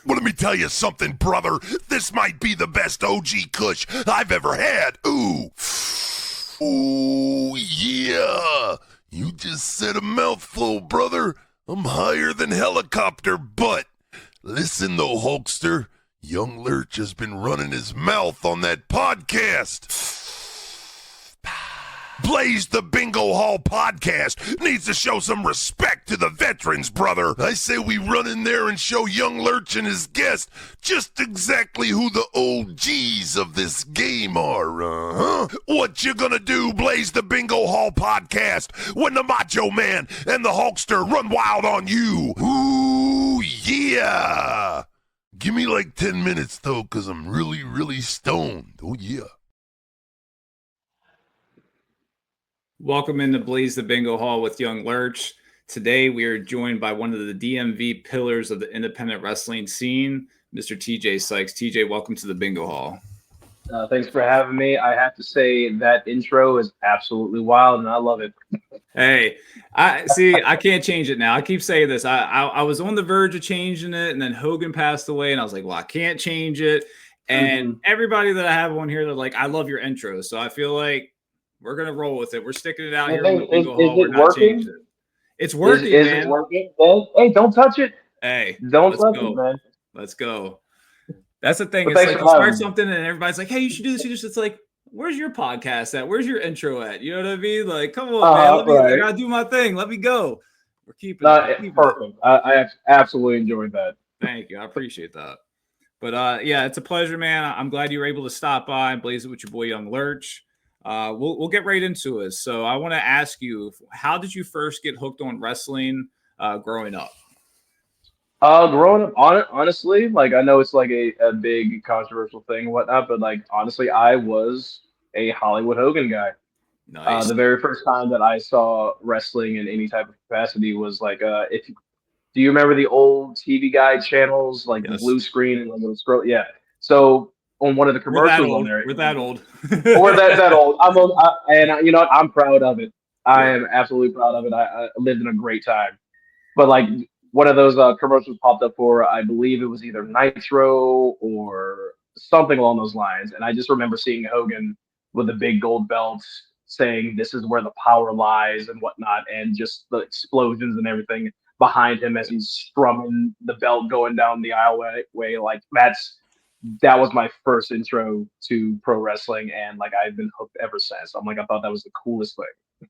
Well, let me tell you something, brother. This might be the best OG Kush I've ever had. Ooh. Ooh, yeah. You just said a mouthful, brother. I'm higher than helicopter, but listen though, Hulkster. Young Lurch has been running his mouth on that podcast. Blaze the Bingohall podcast needs to show some respect to the veterans, brother. I say we run in there and show young Lurch and his guest just exactly who the OGs of this game are, What you gonna do, Blaze the Bingohall podcast, when the Macho Man and the Hulkster run wild on you? Ooh, yeah. Give me like 10 minutes, though, because I'm really, really stoned. Oh, yeah. Welcome into Blaze the Bingohall with Young Lurch. Today we are joined by one of the DMV pillars of the independent wrestling scene, Mr. TJay Sykes. TJ, welcome to the Bingohall. Thanks for having me. I have to say that intro is absolutely wild, and I love it. Hey, I can't change it now. I keep saying this. I was on the verge of changing it, and then Hogan passed away, and I was like, well, I can't change it. And everybody that I have on here, they're like, I love your intro. So I feel like we're going to roll with it. We're sticking it out here on the Bingohall. We're not changing it. It's working, is man. It working? Hey, don't touch it. Hey, don't touch it, man. Let's go. That's the thing. But it's like you start something and everybody's like, hey, you should do this. You just, it's like, where's your podcast at? Where's your intro at? You know what I mean? Like, come on, man. I gotta do my thing. Let me go. We're keeping it. Perfect. I absolutely enjoyed that. Thank you. I appreciate that. But yeah, it's a pleasure, man. I'm glad you were able to stop by and blaze it with your boy Young Lurch. We'll get right into it. So I want to ask you, how did you first get hooked on wrestling growing up? Growing up, honestly, like I know it's like a big controversial thing and whatnot, but like honestly, I was a Hollywood Hogan guy. Nice. The very first time that I saw wrestling in any type of capacity was like do you remember the old TV guide channels, like the blue screen and like little scroll? Yeah. So on one of the commercials on there, we're that old. We're that old. You know what? I'm proud of it. I am absolutely proud of it. I lived in a great time. But like one of those commercials popped up for, I believe it was either Nitro or something along those lines. And I just remember seeing Hogan with a big gold belt saying, "This is where the power lies," and whatnot, and just the explosions and everything behind him as he's strumming the belt going down the aisleway. Like that was my first intro to pro wrestling, and like I've been hooked ever since. I thought that was the coolest thing.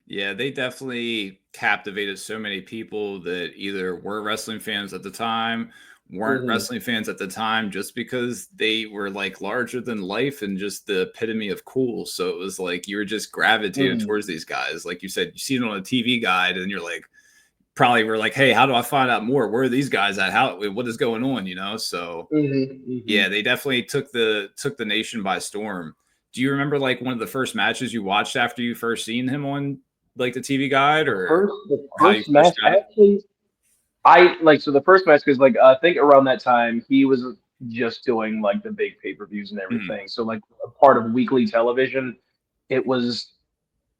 Yeah, they definitely captivated so many people that either were wrestling fans at the time, weren't wrestling fans at the time, just because they were like larger than life and just the epitome of cool. So it was like you were just gravitated towards these guys. Like you said, you see it on a TV guide and you're like, probably were like, hey, how do I find out more? Where are these guys at? What is going on? You know? So yeah, they definitely took the nation by storm. Do you remember like one of the first matches you watched after you first seen him on like the TV guide, or the first match? Actually, the first match, because like I think around that time he was just doing like the big pay-per-views and everything. So like a part of weekly television, it was,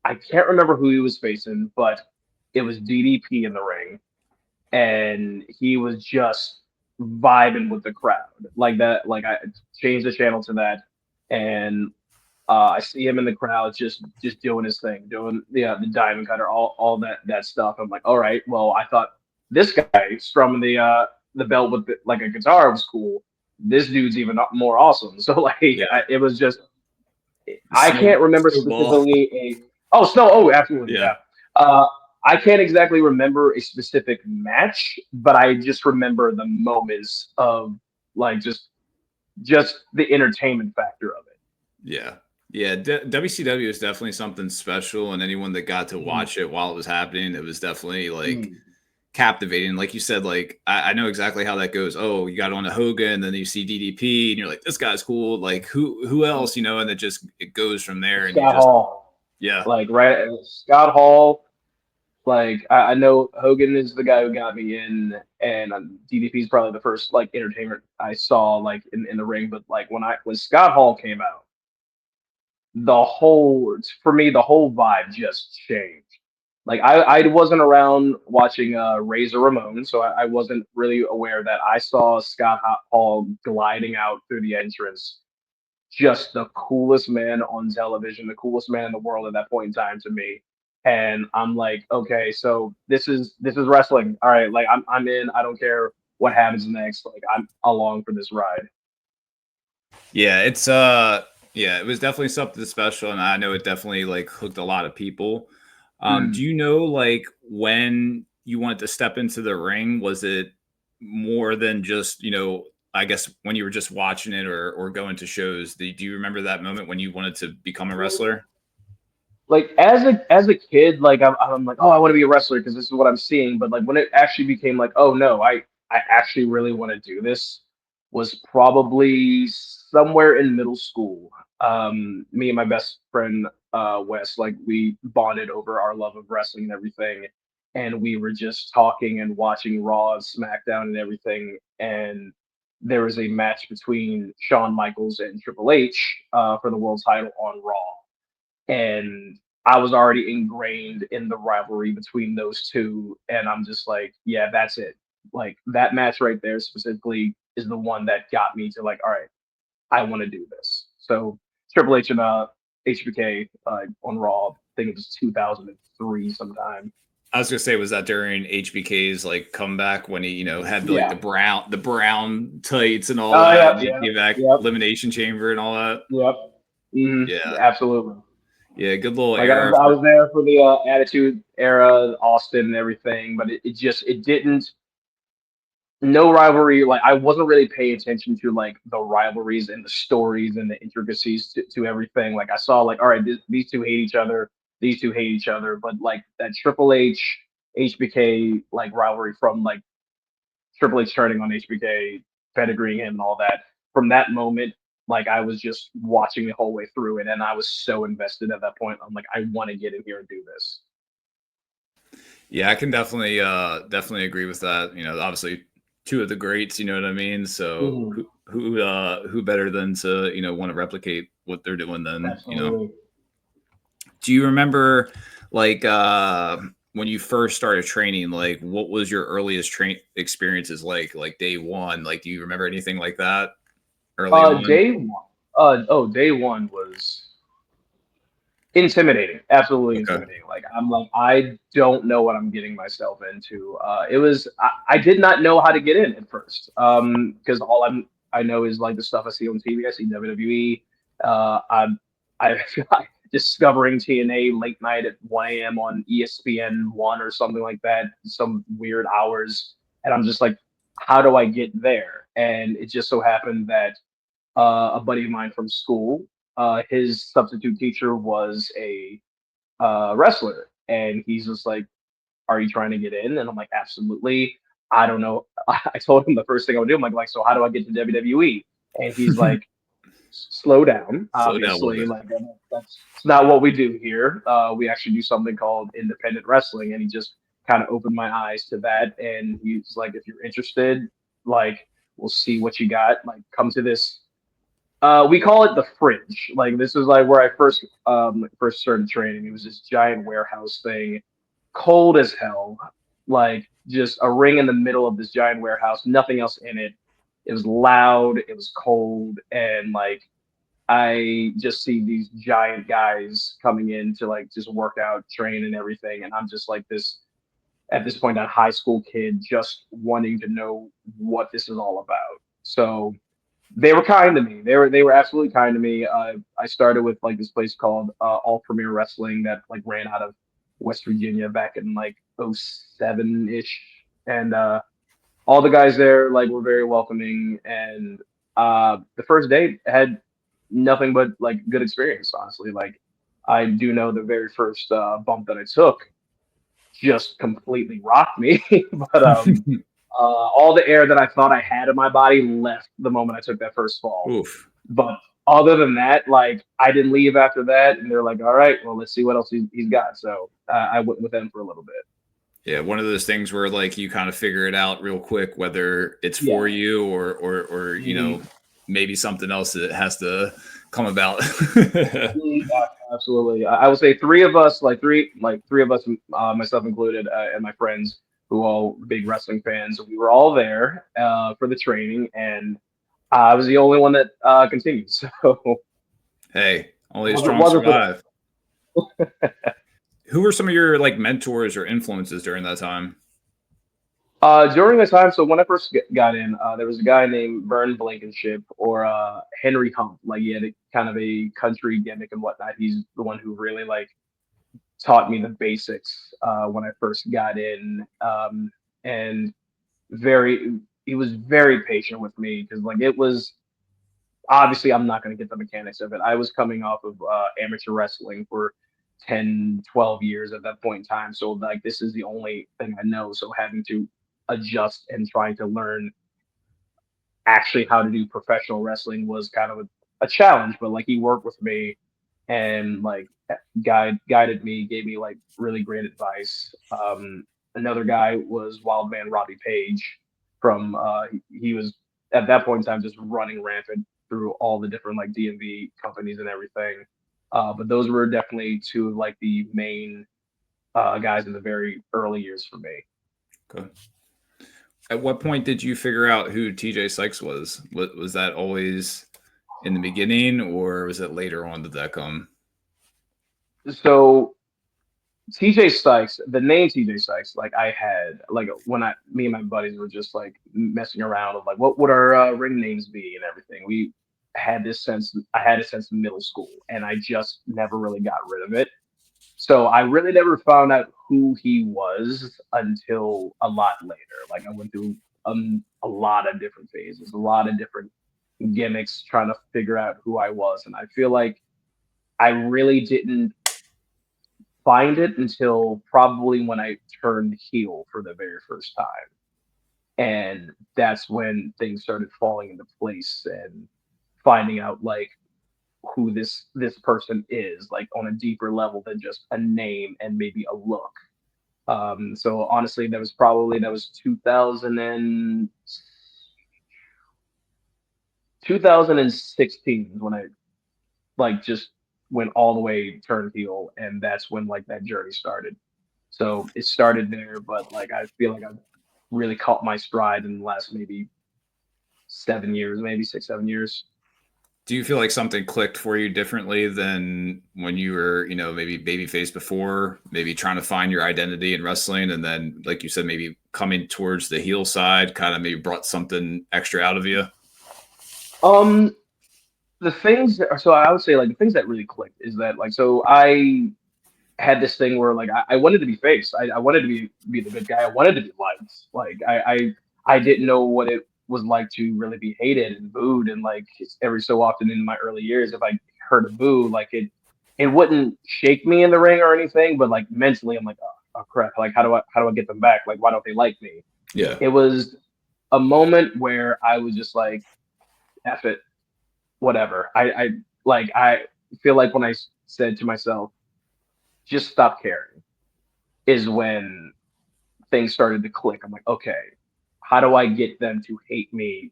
I can't remember who he was facing, but it was DDP in the ring, and he was just vibing with the crowd like that. Like I changed the channel to that, and I see him in the crowd just doing his thing, doing the diamond cutter, all that stuff. I'm like, all right, well, I thought this guy strumming the belt with like a guitar was cool. This dude's even more awesome. So like, it was just, I can't remember specifically Snow. Oh, absolutely, yeah. I can't exactly remember a specific match, but I just remember the moments of like just the entertainment factor of it. Yeah. Yeah, WCW is definitely something special, and anyone that got to watch it while it was happening, it was definitely like captivating. Like you said, like I know exactly how that goes. Oh, you got on a Hogan, then you see DDP, and you're like, this guy's cool. Like who else, you know? And it goes from there. And Scott Hall, like Scott Hall. Like I know Hogan is the guy who got me in, and DDP is probably the first like entertainment I saw like in the ring. But like when Scott Hall came out, the whole vibe just changed. Like I wasn't around watching Razor Ramon, so I wasn't really aware that I saw Scott Hall gliding out through the entrance, just the coolest man on television, the coolest man in the world at that point in time to me. And I'm like, okay, so this is wrestling. All right, like I'm in. I don't care what happens next. Like I'm along for this ride. Yeah, it's yeah, it was definitely something special, and I know it definitely like hooked a lot of people. Do Mm. you know like when you wanted to step into the ring? Was it more than just, I guess when you were just watching it or going to shows? Do you remember that moment when you wanted to become a wrestler? Like as a kid, like I'm like, oh, I want to be a wrestler because this is what I'm seeing. But like when it actually became like, oh no, I actually really want to do this, was probably somewhere in middle school. Me and my best friend Wes, like we bonded over our love of wrestling and everything, and we were just talking and watching Raw and SmackDown and everything, and there was a match between Shawn Michaels and Triple H for the world title on Raw, and I was already ingrained in the rivalry between those two, and I'm just like, yeah, that's it. Like that match right there specifically is the one that got me to like, all right, I want to do this. So Triple H and HBK on Raw, I think it was 2003 sometime. I was gonna say, was that during HBK's like comeback when he, had like Yeah. the brown tights and all Oh that, yeah, and he yeah, came back yep, elimination chamber and all that? yep. Yeah, Absolutely. yeah, good little Like I era was, I for. was there for the Attitude Era, Austin, and everything, but it just it didn't. No rivalry. Like I wasn't really paying attention to like the rivalries and the stories and the intricacies to everything. Like I saw like, all right, these two hate each other, these two hate each other, but like that Triple H HBK like rivalry from like Triple H turning on HBK, pedigreeing him and all that. From that moment, like I was just watching the whole way through it, and I was so invested at that point. I'm like, I want to get in here and do this. Yeah, I can definitely agree with that. Obviously two of the greats, you know what I mean? So Mhm. who better than to, want to replicate what they're doing than. Absolutely. Do you remember like when you first started training, like what was your earliest train experiences like day one? Like do you remember anything like that early on? Day one. Day one was intimidating, absolutely Okay. intimidating. Like I'm like I don't know what I'm getting myself into. It was I did not know how to get in at first. Because all I know is like the stuff I see on TV. I see WWE. I discovering TNA late night at 1 a.m. on ESPN one or something like that, some weird hours, and I'm just like, how do I get there? And it just so happened that a buddy of mine from school. His substitute teacher was a wrestler, and he's just like, "Are you trying to get in?" And I'm like, "Absolutely." I don't know. I told him the first thing I would do. I'm like, so how do I get to WWE? And he's like, slow down. Slow down a little Obviously, bit. like that's not what we do here. We actually do something called independent wrestling, and he just kind of opened my eyes to that. And he's like, if you're interested, like, we'll see what you got. Like, come to this we call it the fridge. Like this is like where I first started training. It was this giant warehouse thing, cold as hell. Like just a ring in the middle of this giant warehouse, nothing else in it. It was loud, it was cold, and like I just see these giant guys coming in to like just work out, train and everything. And I'm just like this at this point, that high school kid just wanting to know what this is all about. So they were kind to me. They were absolutely kind to me. I started with like this place called All Premier Wrestling that like ran out of West Virginia back in like '07 ish, and all the guys there like were very welcoming. And the first day had nothing but like good experience. Honestly, like I do know the very first bump that I took just completely rocked me, but all the air that I thought I had in my body left the moment I took that first fall. Oof. But other than that, like I didn't leave after that, and they're like, "All right, well, let's see what else he's got." So I went with them for a little bit. Yeah, one of those things where like you kind of figure it out real quick whether it's Yeah. for you or Mhm. maybe something else that has to come about. Yeah, absolutely. I would say three of us, three of us, myself included, and my friends who all big wrestling fans. We were all there for the training, and I was the only one that continued. So Hey, only the wasn't strong wasn't for survive. Who were some of your like mentors or influences during that time? during the time. So when I first got in, there was a guy named Vern Blankenship or Henry Hump. Like he had kind of a country gimmick and whatnot. He's the one who really like taught me the basics when I first got in, and very he was very patient with me because like it was obviously I'm not going to get the mechanics of it. I was coming off of amateur wrestling for 10, 12 years at that point in time, so like this is the only thing I know. So having to adjust and trying to learn actually how to do professional wrestling was kind of a challenge. But like he worked with me and like guided me, gave me like really great advice. Another guy was Wildman Robbie Page from he was at that point in time just running rampant through all the different like DMV companies and everything. But those were definitely two of like the main guys in the very early years for me. Okay. At what point did you figure out who TJay Sykes was? Was that always in the beginning, or was it later on did that come? So TJ Sykes, the name TJ Sykes, like I had, like when me and my buddies were just like messing around of like, what would our ring names be and everything. We had this sense, I had a sense of middle school, and I just never really got rid of it. So I really never found out who he was until a lot later. Like I went through a lot of different phases, a lot of different gimmicks, trying to figure out who I was, and I feel like I really didn't find it until probably when I turned heel for the very first time. And that's when things started falling into place and finding out like who this person is, like on a deeper level than just a name and maybe a look. So honestly, that was 2016 when I like just went all the way turned heel, and that's when like that journey started. So it started there, but like I feel like I've really caught my stride in the last maybe 7 years, maybe 6, 7 years. Do you feel like something clicked for you differently than when you were, maybe babyface before, maybe trying to find your identity in wrestling, and then, like you said, maybe coming towards the heel side, kind of maybe brought something extra out of you? Um, the things that, so I would say like the things that really clicked is that like so I had this thing where like I wanted to be face. I wanted to be the good guy. I wanted to be liked. Like I didn't know what it was like to really be hated and booed, and like every so often in my early years, if I heard a boo, like it wouldn't shake me in the ring or anything, but like mentally, I'm like, oh crap, like how do I get them back? Like why don't they like me? Yeah. It was a moment where I was just like, F it, whatever. I feel like when I said to myself, just stop caring, is when things started to click. I'm like, okay, how do I get them to hate me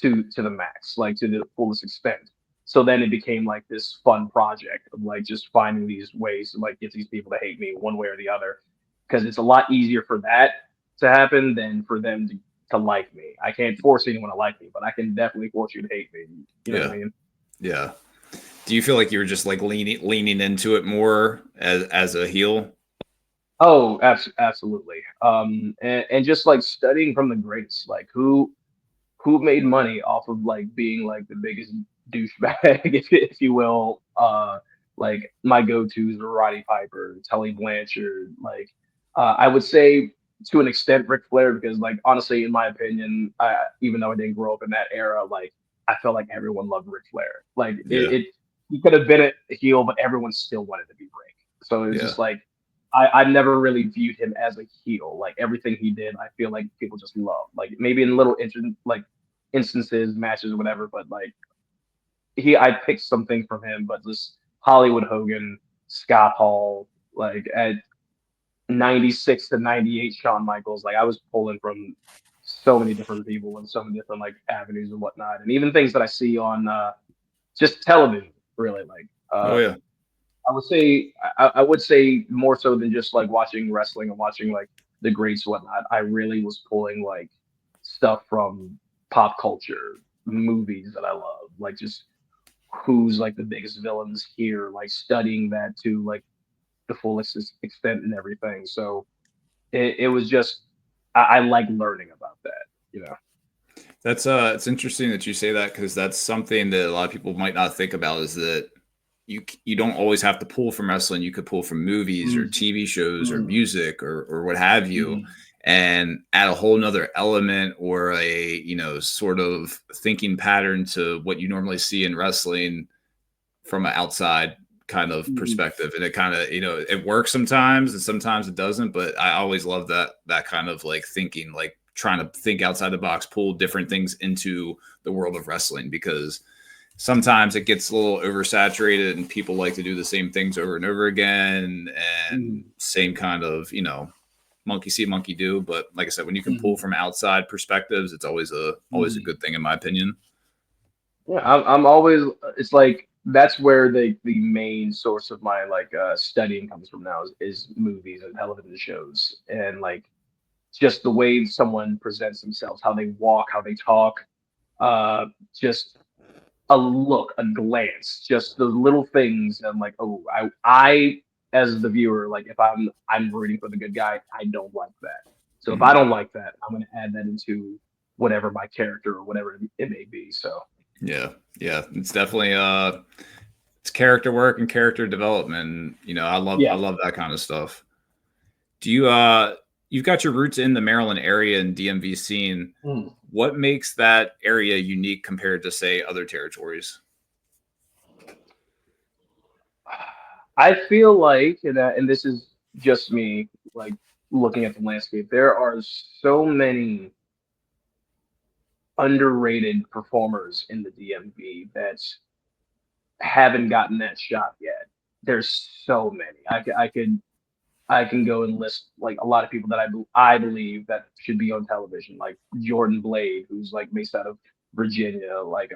to the max, like to the fullest extent? So then it became like this fun project of like just finding these ways to like get these people to hate me one way or the other, because it's a lot easier for that to happen than for them to like me. I can't force anyone to like me, but I can definitely force you to hate me. You know what I Yeah. mean? Yeah. Do you feel like you were just like leaning into it more as a heel? Oh, absolutely. And just like studying from the greats, like who made money off of like being like the biggest douchebag, if you will. Like my go-tos were Roddy Piper, Tully Blanchard. Like I would say to an extent Ric Flair, because like honestly, in my opinion, even though I didn't grow up in that era, like I felt like everyone loved Ric Flair. Like Yeah. he could have been a heel, but everyone still wanted to be Ric. So it's Yeah. just like I never really viewed him as a heel. Like everything he did, I feel like people just love. Like maybe in little like instances, matches, whatever. But like I picked something from him, but just Hollywood Hogan, Scott Hall, like at 96 to 98, Shawn Michaels. Like I was pulling from so many different people and so many different like avenues and whatnot, and even things that I see on just television, really. Like, Oh yeah. I would say more so than just like watching wrestling and watching like the greats and whatnot. I really was pulling like stuff from pop culture, movies that I love, like just who's like the biggest villains here, like studying that to like the fullest extent and everything. So it was just I like learning about that, you know. That's it's interesting that you say that, because that's something that a lot of people might not think about, is that you don't always have to pull from wrestling. You could pull from movies or Mm, TV shows or mm, music or what have you, mm, and add a whole nother element or a, sort of thinking pattern to what you normally see in wrestling from an outside kind of mm, perspective. And it kind of, it works sometimes and sometimes it doesn't, but I always love that kind of like thinking, like trying to think outside the box, pull different things into the world of wrestling, because sometimes it gets a little oversaturated and people like to do the same things over and over again, and mm, same kind of, monkey see, monkey do. But like I said, when you can pull mm, from outside perspectives, it's always a mm. good thing, in my opinion. Yeah, I'm always. It's like that's where the main source of my like studying comes from now is movies and television shows, and like just the way someone presents themselves, how they walk, how they talk, uh, just a look, a glance, just those little things. I'm like, oh, I as the viewer, like if I'm rooting for the good guy, I don't like that. So if I Mhm. don't like that, I'm gonna add that into whatever my character or whatever it may be. So. Yeah, yeah, it's definitely it's character work and character development. I Yeah. love that kind of stuff. Do you you've got your roots in the Maryland area and DMV scene. Mm. What makes that area unique compared to, say, other territories? I feel like, and this is just me, like looking at the landscape, there are so many underrated performers in the DMV that haven't gotten that shot yet. There's so many. I can go and list like a lot of people that I believe that should be on television, like Jordan Blade, who's like based out of Virginia, like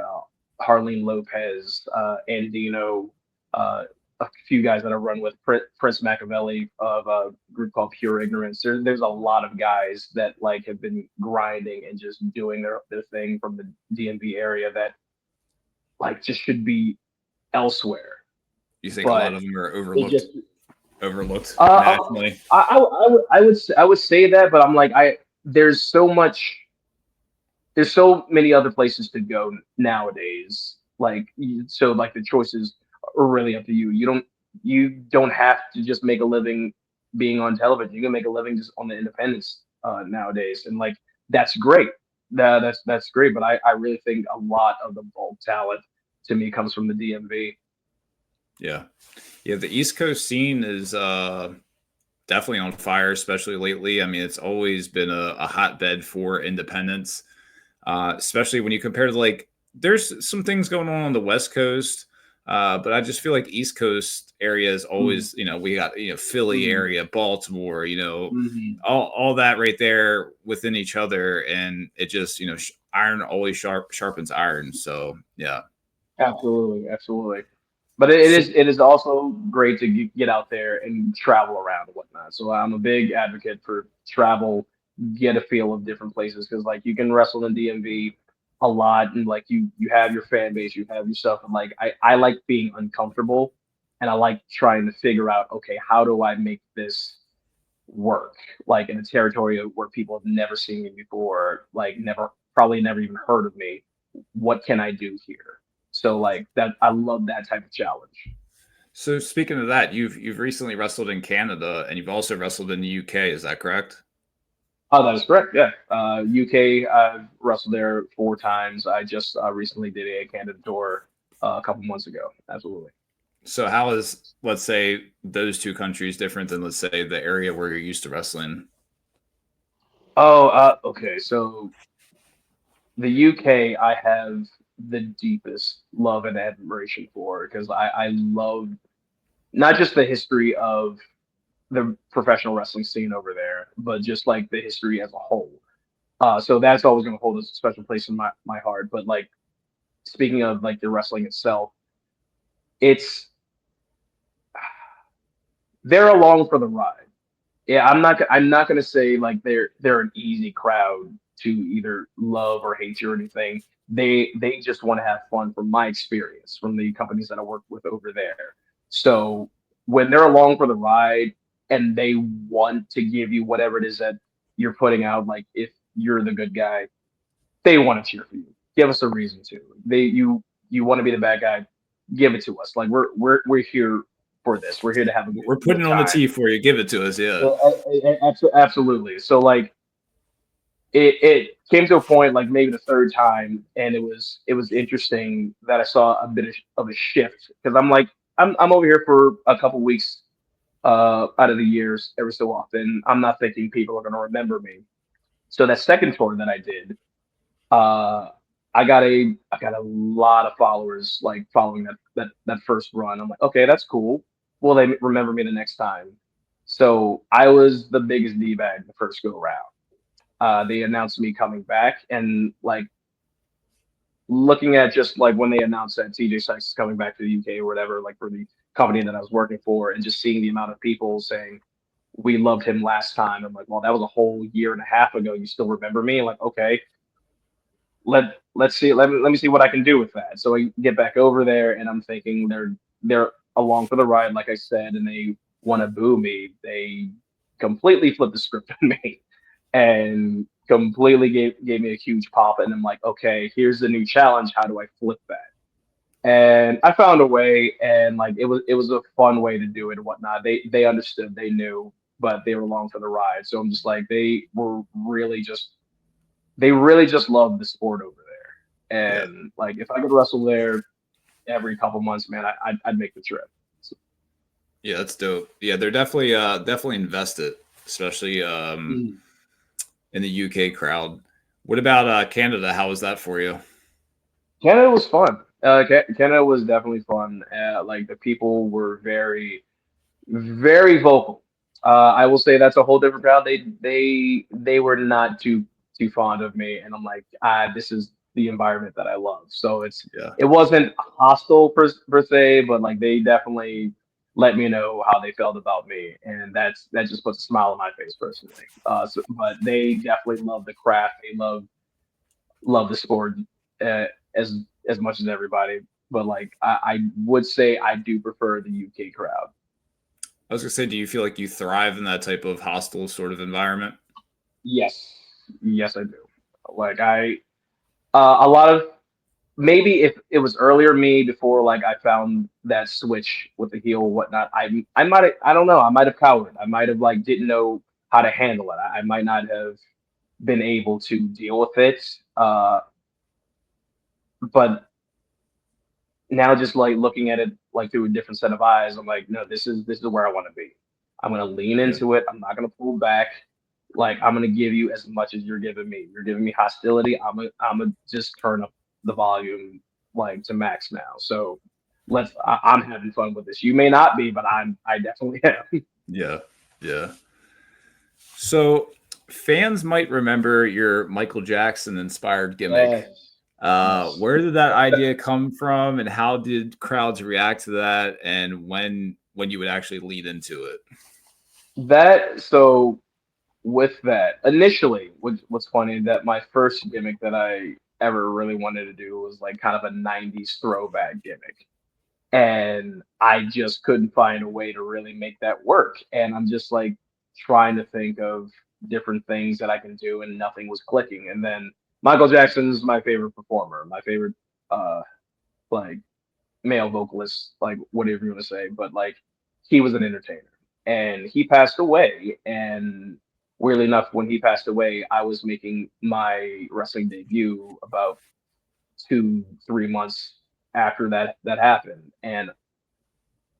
Harleen Lopez, Andino, uh, a few guys that I run with, Prince Machiavelli of a group called Pure Ignorance. There's a lot of guys that like have been grinding and just doing their thing from the DMV area that like just should be elsewhere, You think a lot but of them are it just overlooked Uh, nationally? I would say that, but I'm like there's so much there's so many other places to go nowadays. Like so like the choices are really up to you. You don't have to just make a living being on television. You can make a living just on the independents nowadays, and like that's great. That's great. But I really think a lot of the bulk talent to me comes from the DMV. Yeah, yeah. The East Coast scene is definitely on fire, especially lately. I mean, it's always been a hotbed for independence, especially when you compare to, like, there's some things going on the West Coast, but I just feel like East Coast area is Mm, always, we got, Philly mm, area, Baltimore, mm. all that right there within each other, and it just, iron always sharpens iron. So yeah. Absolutely, absolutely. But So, it is also great to get out there and travel around and whatnot. So I'm a big advocate for travel, get a feel of different places because like you can wrestle in DMV a lot and like you have your fan base, you have your stuff, and like I like being uncomfortable and I like trying to figure out okay how do I make this work like in a territory where people have never seen me before, like never probably never even heard of me. What can I do here? So like that, I love that type of challenge. so speaking of that, you've recently wrestled in Canada and you've also wrestled in the UK. Is that correct? Oh, that is correct. Yeah, UK. I've wrestled there 4 times. I just recently did a Canada tour a couple months ago. Absolutely. So how is, let's say, those two countries different than, let's say, the area where you're used to wrestling? Oh, okay. So the UK, I have the deepest love and admiration for because I love not just the history of the professional wrestling scene over there, but just like the history as a whole. So that's always going to hold a special place in my heart. But like speaking of like the wrestling itself, they're along for the ride. Yeah, I'm not gonna say like they're an easy crowd to either love or hate you or anything. They just want to have fun from my experience from the companies that I work with over there. So when they're along for the ride and they want to give you whatever it is that you're putting out, like if you're the good guy, they want to cheer for you. Give us a reason to. You want to be the bad guy, give it to us. Like we're here for this. We're here to have a We're good putting on the time. tee for you. Give it to us. Yeah. Absolutely. So like it came to a point like maybe the third time, and it was interesting that I saw a bit of a shift because I'm like I'm over here for a couple weeks out of the years every so often. I'm not thinking people are going to remember me. So that second tour that I did, uh, I got a lot of followers like following that first run. I'm like, okay, that's cool. Will they remember me the next time? So I was the biggest d bag the first go round. They announced me coming back, and like looking at just like when they announced that TJay Sykes is coming back to the UK or whatever, like for the company that I was working for, and just seeing the amount of people saying we loved him last time. I'm like, well, that was a whole year and a half ago. You still remember me? Like, okay, let's see, let me see what I can do with that. So I get back over there, and I'm thinking they're along for the ride, like I said, and they want to boo me. They completely flipped the script on me and completely gave me a huge pop. And I'm like, okay, here's the new challenge. How do I flip that? And I found a way, and like it was a fun way to do it and whatnot. They understood, they knew, but they were along for the ride. So I'm just like they really just love the sport over there. Yeah. And like if I could wrestle there every couple months, man, I'd make the trip. So, Yeah, that's dope. Yeah, they're definitely invested, especially in the UK crowd. What about Canada? How was that for you? Canada was fun. Canada was definitely fun. Like the people were very vocal. I will say that's a whole different crowd. They were not too fond of me, and I'm like, this is the environment that I love. So Yeah. it wasn't hostile per se, but like they definitely let me know how they felt about me, and that just puts a smile on my face personally. But they definitely love the craft. They love the sport uh, as as much as everybody. But like I would say I do prefer the UK crowd. I was gonna say, do you feel like you thrive in that type of hostile sort of environment? Yes, yes, I do. Like a lot of maybe if it was earlier me before like I found that switch with the heel or whatnot, I might have, I don't know, I might have cowered. I might have like didn't know how to handle it. I might not have been able to deal with it. But now just like looking at it like through a different set of eyes, I'm like, no, this is where I want to be. I'm gonna lean Yeah. into it. I'm not gonna pull back. Like I'm gonna give you as much as you're giving me. You're giving me hostility. I'm gonna just turn up the volume like to max now. So I'm having fun with this. You may not be, but I definitely am. Yeah. Yeah. So fans might remember your Michael Jackson inspired gimmick. Yes. Yes. Where did that idea come from, and how did crowds react to that? And when you would actually lead into it? That so with that initially, what's funny that my first gimmick that I ever really wanted to do was like kind of a 90s throwback gimmick, and I just couldn't find a way to really make that work. And I'm just like trying to think of different things that I can do, and nothing was clicking. And then Michael Jackson's my favorite performer, my favorite uh like male vocalist, like whatever you want to say, but like he was an entertainer, and he passed away. And weirdly enough, when he passed away, I was making my wrestling debut about 2 3 months after that happened. And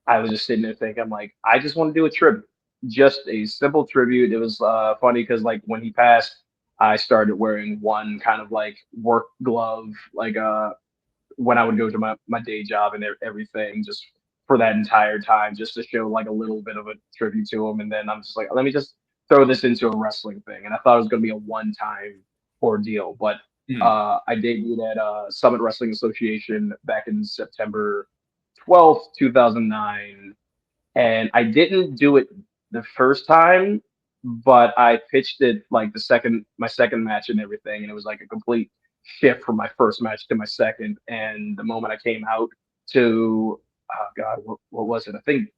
I was just sitting there thinking, I'm like, I just want to do a tribute, just a simple tribute. It was funny because like when he passed, I started wearing one kind of like work glove, like when I would go to my day job and everything, just for that entire time, just to show like a little bit of a tribute to him. And then I'm just like, let me just throw this into a wrestling thing. And I thought it was going to be a one time ordeal, but Hmm. I debuted at Summit Wrestling Association back in September 12th, 2009. And I didn't do it the first time, but I pitched it like my second match and everything. And it was like a complete shift from my first match to my second. And the moment I came out to, oh God, what was it? I think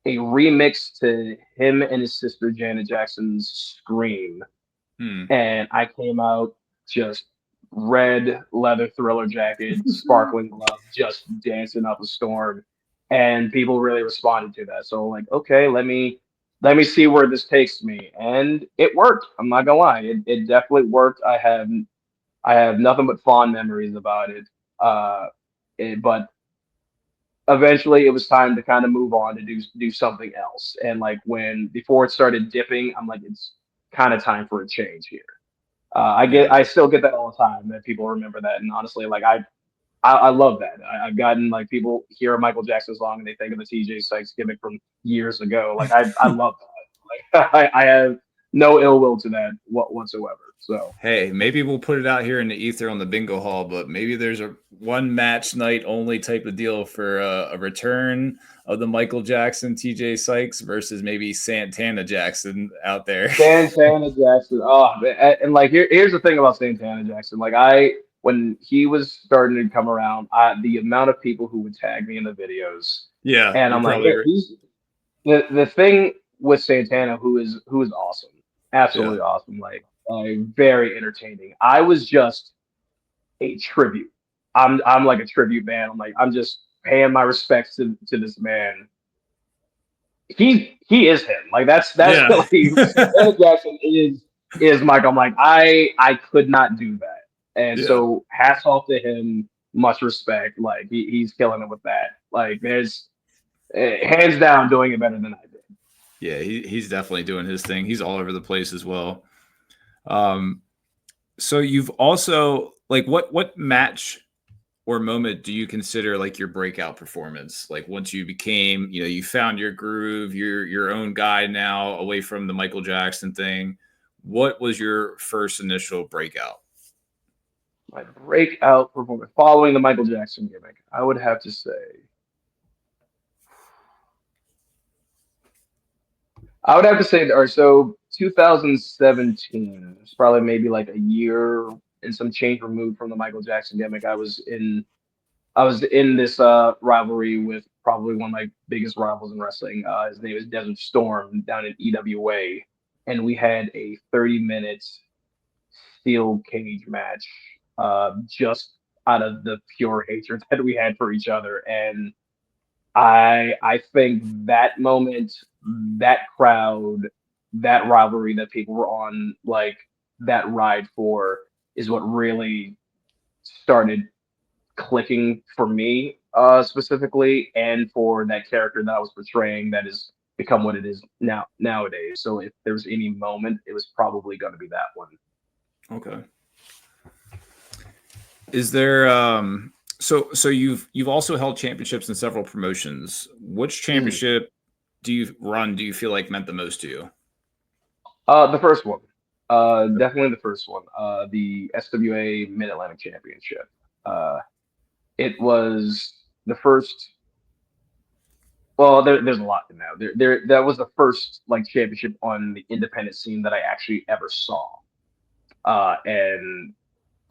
a remix to him and his sister Janet Jackson's Scream, Hmm. and I came out just red leather thriller jacket, sparkling gloves, just dancing up a storm, and people really responded to that. So like, okay, let me see where this takes me, and it worked. I'm not gonna lie, it definitely worked. I have nothing but fond memories about it. Uh, but eventually it was time to kind of move on to do something else. And like when before it started dipping, I'm like, it's kind of time for a change here. Yeah. I still get that all the time that people remember that, and honestly, like I love that. I've gotten like people hear a Michael Jackson song and they think of the TJay Sykes gimmick from years ago. Like I love that. Like I have no ill will to that whatsoever. So Hey, maybe we'll put it out here in the ether on the bingo hall, but maybe there's a one match night only type of deal for a return of the Michael Jackson TJ Sykes versus maybe Santana Jackson out there. Santana Jackson. Oh, and like here's the thing about Santana Jackson. Like when he was starting to come around, the amount of people who would tag me in the videos, Yeah, and you're I'm like, probably yeah, right. he's the thing with Santana, who is awesome, Yeah. absolutely awesome, like very entertaining. I was just a tribute. I'm like a tribute band. I'm just paying my respects to this man. He is him. Like that's Yeah. like Santana Jackson is Mike. I'm like I could not do that, and Yeah. so hats off to him. Much respect. Like he's killing it with that. Like there's hands down doing it better than I did. Yeah, he's definitely doing his thing. He's all over the place as well. Um, so you've also like what match or moment do you consider like your breakout performance? Like once you became, you found your groove, you're your own guy now, away from the Michael Jackson thing. What was your first initial breakout? My breakout performance following the Michael Jackson gimmick, I would have to say. I would have to say, or so 2017. It's probably maybe like a year and some change removed from the Michael Jackson gimmick. I was in this rivalry with probably one of my biggest rivals in wrestling. His name is Desert Storm down in EWA, and we had a 30-minute steel cage match, just out of the pure hatred that we had for each other. And I think that moment, that crowd, that rivalry that people were on like that ride for is what really started clicking for me, specifically, and for that character that I was portraying that has become what it is nowadays. So if there was any moment, it was probably going to be that one. Okay. Is there so you've also held championships in several promotions. Which Mhm. championship do you feel like meant the most to you? The first one, definitely the first one, the SWA Mid Atlantic Championship. Uh, it was the first. Well, there's a lot to know. That was the first like championship on the independent scene that I actually ever saw. And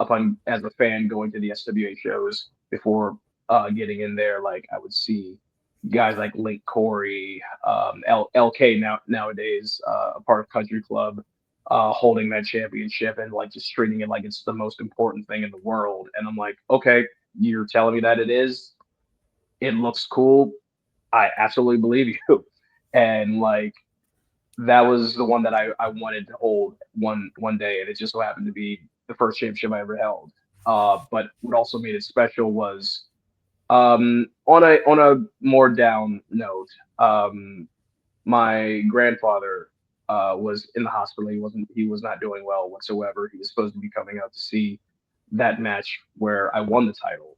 upon as a fan going to the SWA shows before getting in there, like I would see guys like Link Corey, LK nowadays, a part of Country Club, holding that championship and like just treating it like it's the most important thing in the world. And I'm like, okay, you're telling me that it is. It looks cool. I absolutely believe you. And like that was the one that I wanted to hold one day, and it just so happened to be the first championship I ever held. But what also made it special was on a more down note, my grandfather was in the hospital. He was not doing well whatsoever. He was supposed to be coming out to see that match where I won the title,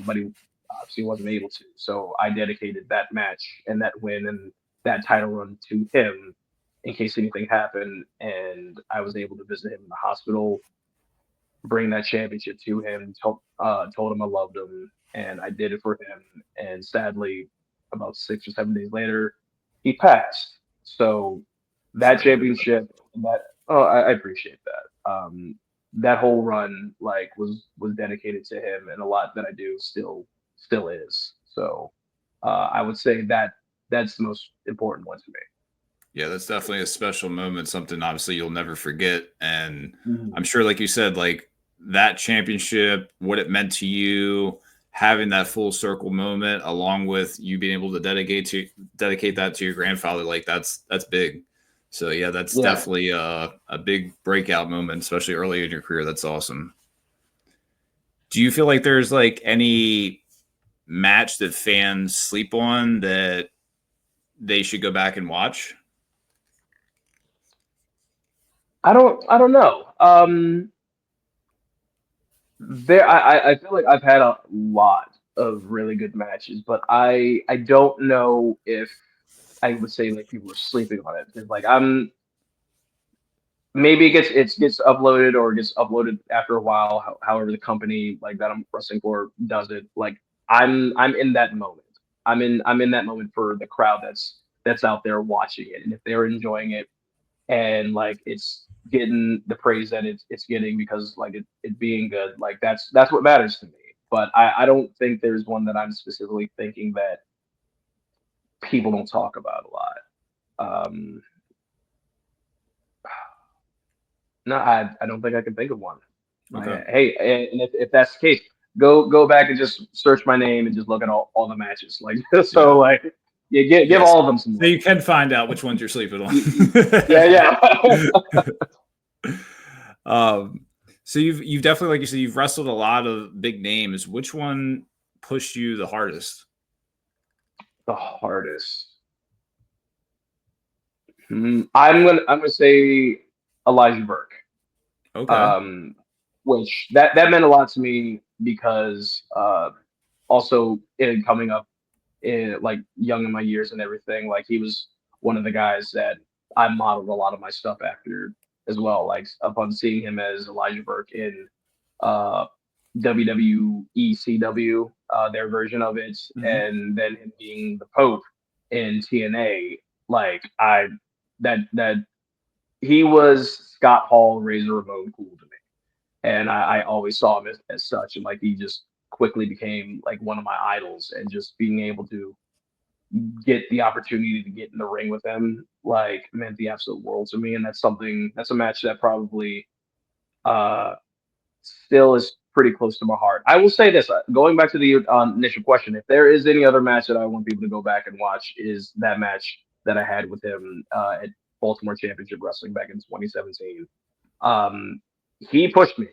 but he obviously wasn't able to. So I dedicated that match and that win and that title run to him in case anything happened. And I was able to visit him in the hospital. bring that championship to him. Told him I loved him, and I did it for him. And sadly, about 6 or 7 days later, he passed. So that Sorry to hear that. championship, that I appreciate that. That whole run was dedicated to him, and a lot that I do still is. So I would say that that's the most important one to me. Yeah, that's definitely a special moment, something obviously you'll never forget. And Mhm. I'm sure, like you said, like that championship, what it meant to you, having that full circle moment, along with you being able to dedicate that to your grandfather, like that's big. So yeah, that's Yeah. definitely a big breakout moment, especially early in your career. That's awesome. Do you feel like there's like any match that fans sleep on that they should go back and watch? I don't know. I feel like I've had a lot of really good matches, but I don't know if I would say like people are sleeping on it because like I'm maybe it gets uploaded or gets uploaded after a while, however the company like that I'm wrestling for does it. Like I'm in that moment. I'm in that moment for the crowd that's out there watching it, and if they're enjoying it and like it's getting the praise that it's getting because like it being good, like that's what matters to me. But I don't think there's one that I'm specifically thinking that people don't talk about a lot. Um, no, I don't think I can think of one. Like, Okay. hey, and if that's the case, go back and just search my name and just look at all the matches. Like so, Yeah. like yeah, give Yes. all of them some So love. you can find out which ones you're sleeping on. Yeah, yeah. um, so you've definitely, like you said, you've wrestled a lot of big names. Which one pushed you the hardest? The hardest. I'm gonna say Elijah Burke. Okay. Um, which that meant a lot to me because also in coming up in like young in my years and everything, like he was one of the guys that I modeled a lot of my stuff after as well. Like upon seeing him as Elijah Burke in uh WWECW, their version of it, Hmm. and then him being the Pope in TNA, like that he was Scott Hall, Razor Ramon cool to me, and I always saw him as such, and like he just quickly became like one of my idols, and just being able to get the opportunity to get in the ring with him like meant the absolute world to me, and that's a match that probably uh still is pretty close to my heart. I will say this, going back to the initial question, if there is any other match that I want people to go back and watch, is that match that I had with him at Baltimore Championship Wrestling back in 2017. Um, he pushed me.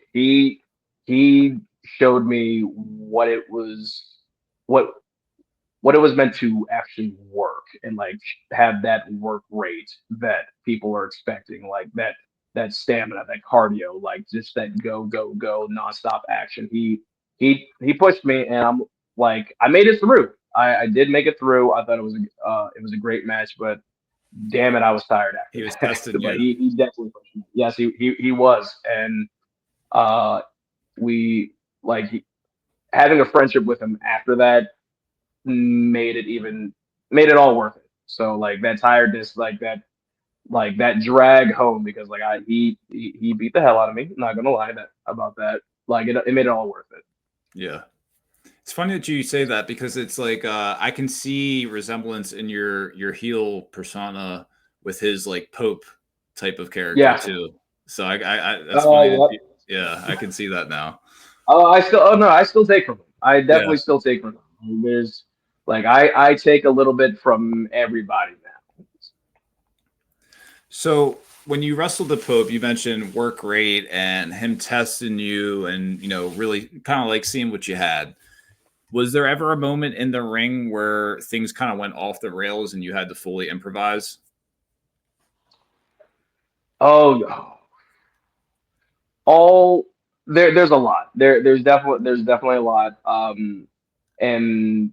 He showed me what what it was meant to actually work and like have that work rate that people are expecting, like that stamina, that cardio, like just that go nonstop action. He pushed me, and I'm like I made it through. I did make it through. I thought it was a great match, but damn it, I was tired after He was that. testing But you. he definitely pushed me. Yes, he was, and uh, we like having a friendship with him after that made it all worth it. So like that tiredness, like that drag home because like he beat the hell out of me. Not gonna lie that about that. Like it made it all worth it. Yeah. It's funny that you say that because it's like I can see resemblance in your heel persona with his like Pope type of character Yeah. too. So I that's funny that Yep. yeah, I can see that now. Oh no, I still take from him. I Yeah. definitely still take from him. There's like I take a little bit from everybody now. So when you wrestled the Pope, you mentioned work rate and him testing you and really kind of like seeing what you had. Was there ever a moment in the ring where things kind of went off the rails and you had to fully improvise? Oh, all there's a lot. There's definitely a lot. And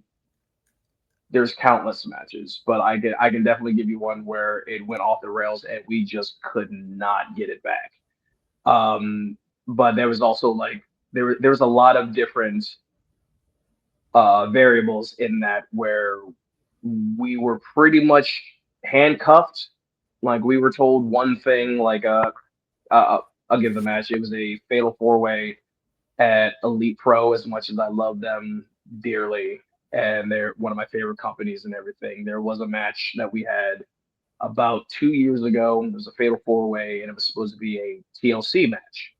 there's countless matches, but I can definitely give you one where it went off the rails and we just could not get it back. Um, but there was also like there was a lot of different variables in that where we were pretty much handcuffed. Like we were told one thing, like I'll give the match. It was a fatal four way at Elite Pro. As much as I love them dearly, and they're one of my favorite companies and everything, there was a match that we had about 2 years ago. It was a fatal four way, and it was supposed to be a TLC match.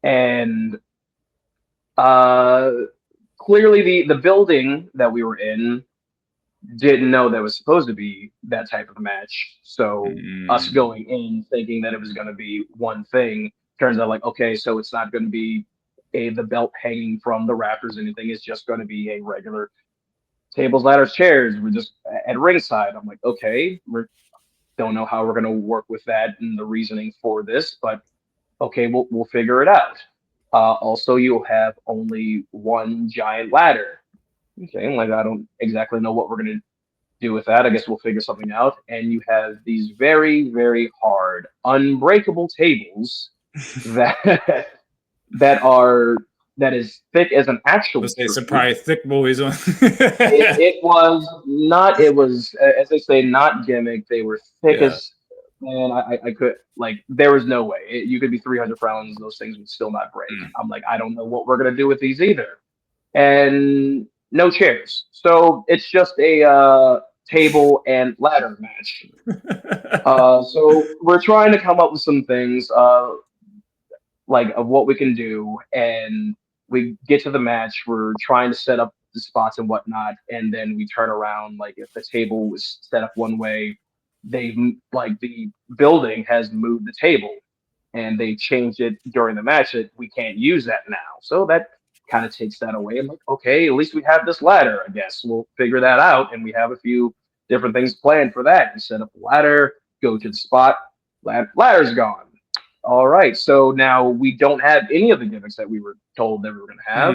And uh, clearly, the building that we were in didn't know that was supposed to be that type of match. So us Mm. going in thinking that it was going to be one thing turns out like, okay, so it's not going to be the belt hanging from the rafters or anything. It's just going to be a regular tables, ladders, chairs. We're just at ringside. I'm like, okay, we don't know how we're going to work with that and the reasoning for this, but okay, we'll figure it out. Also, you'll have only one giant ladder. Okay, like I don't exactly know what we're gonna do with that. I guess we'll figure something out. And you have these very, very hard, unbreakable tables that that is thick as an actual Let's say some tree. probably thick boys on. It was not. It was as they say, not gimmick. They were thick Yeah. as. Man, I could like there was no way you could be 300 pounds. Those things would still not break. Mm. I'm like I don't know what we're gonna do with these either, and no chairs. So it's just a table and ladder match. So we're trying to come up with some things like of what we can do, and we get to the match. We're trying to set up the spots and whatnot, and then we turn around. Like if the table was set up one way, they like the building has moved the table, and they changed it during the match that we can't use that now. So that kind of takes that away. I'm like, okay, at least we have this ladder. I guess we'll figure that out, and we have a few different things planned for that. You set up the ladder, go to the spot, ladder's gone. All right, so now we don't have any of the gimmicks that we were told that we were going to have.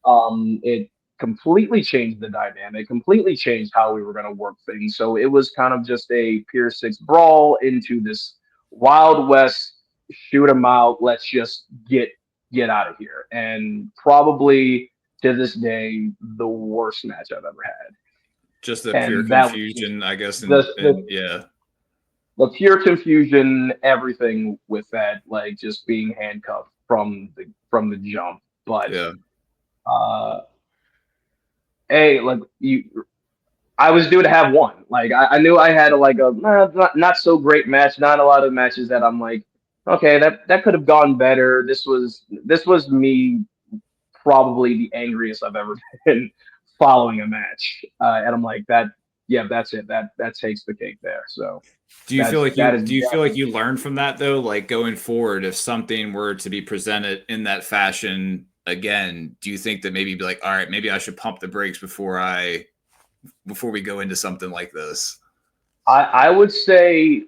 Mm. It completely changed the dynamic, completely changed how we were going to work things. So it was kind of just a Pier 6 brawl into this Wild West shoot 'em out. Let's just get out of here. And probably to this day, the worst match I've ever had. Just the pure And that was just confusion, I guess, the and the, yeah. the pure confusion, everything with that, like just being handcuffed from the jump. But Yeah. uh, hey, like I was due to have one. Like I knew I had like a not so great match. Not a lot of matches that I'm like, okay, that could have gone better. This was me probably the angriest I've ever been following a match, and I'm like that. Yeah, that's it. That takes the cake there. So Do you feel like that you is do you feel like definitely you learned from that though? Like going forward, if something were to be presented in that fashion again, do you think that maybe be like, all right, maybe I should pump the brakes before we go into something like this? I would say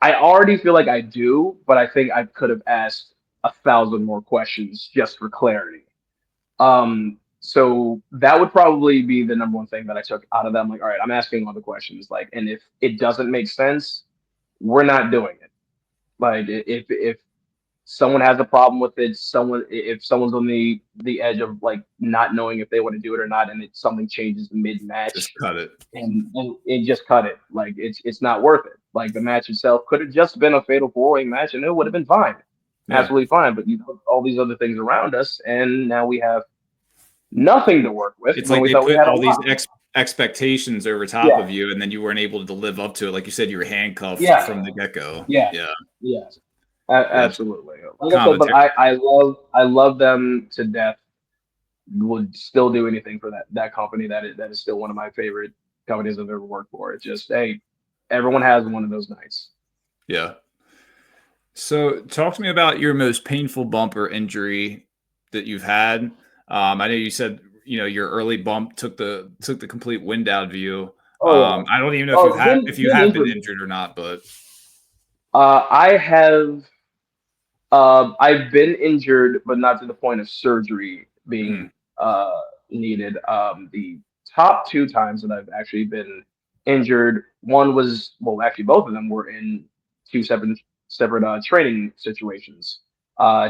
I already feel like I do, but I think I could have asked 1,000 more questions just for clarity. So that would probably be the number one thing that I took out of that. I'm like, all right, I'm asking all the questions, like, and if it doesn't make sense, we're not doing it. Like, if someone has a problem with it, if someone's on the edge of like not knowing if they want to do it or not, and it something changes mid Just match, cut it. and it just cut it. Like it's not worth it. Like the match itself could have just been a fatal four way match, and it would have been fine, Yeah. absolutely fine. But you put all these other things around us, and now we have nothing to work with It's when like we they thought we put had a all these lot. expectations over top Yeah, of you, and then you weren't able to live up to it. Like you said, you were handcuffed yeah, from the get go. yeah, Yeah. yes, Yeah. absolutely. Like I said, but Commentary. I love them to death. Would still do anything for that company. That is still one of my favorite companies I've ever worked for. It's just hey, everyone has one of those nights. Yeah. So, talk to me about your most painful bump or injury that you've had. I know you said your early bump took the complete wind out of you. Oh yeah. I don't even know if Oh, you being have been injured. injured or not, but I have. I've been injured, but not to the point of surgery mm, being needed. The top two times that I've actually been injured, one was well, actually both of them were in two separate training situations.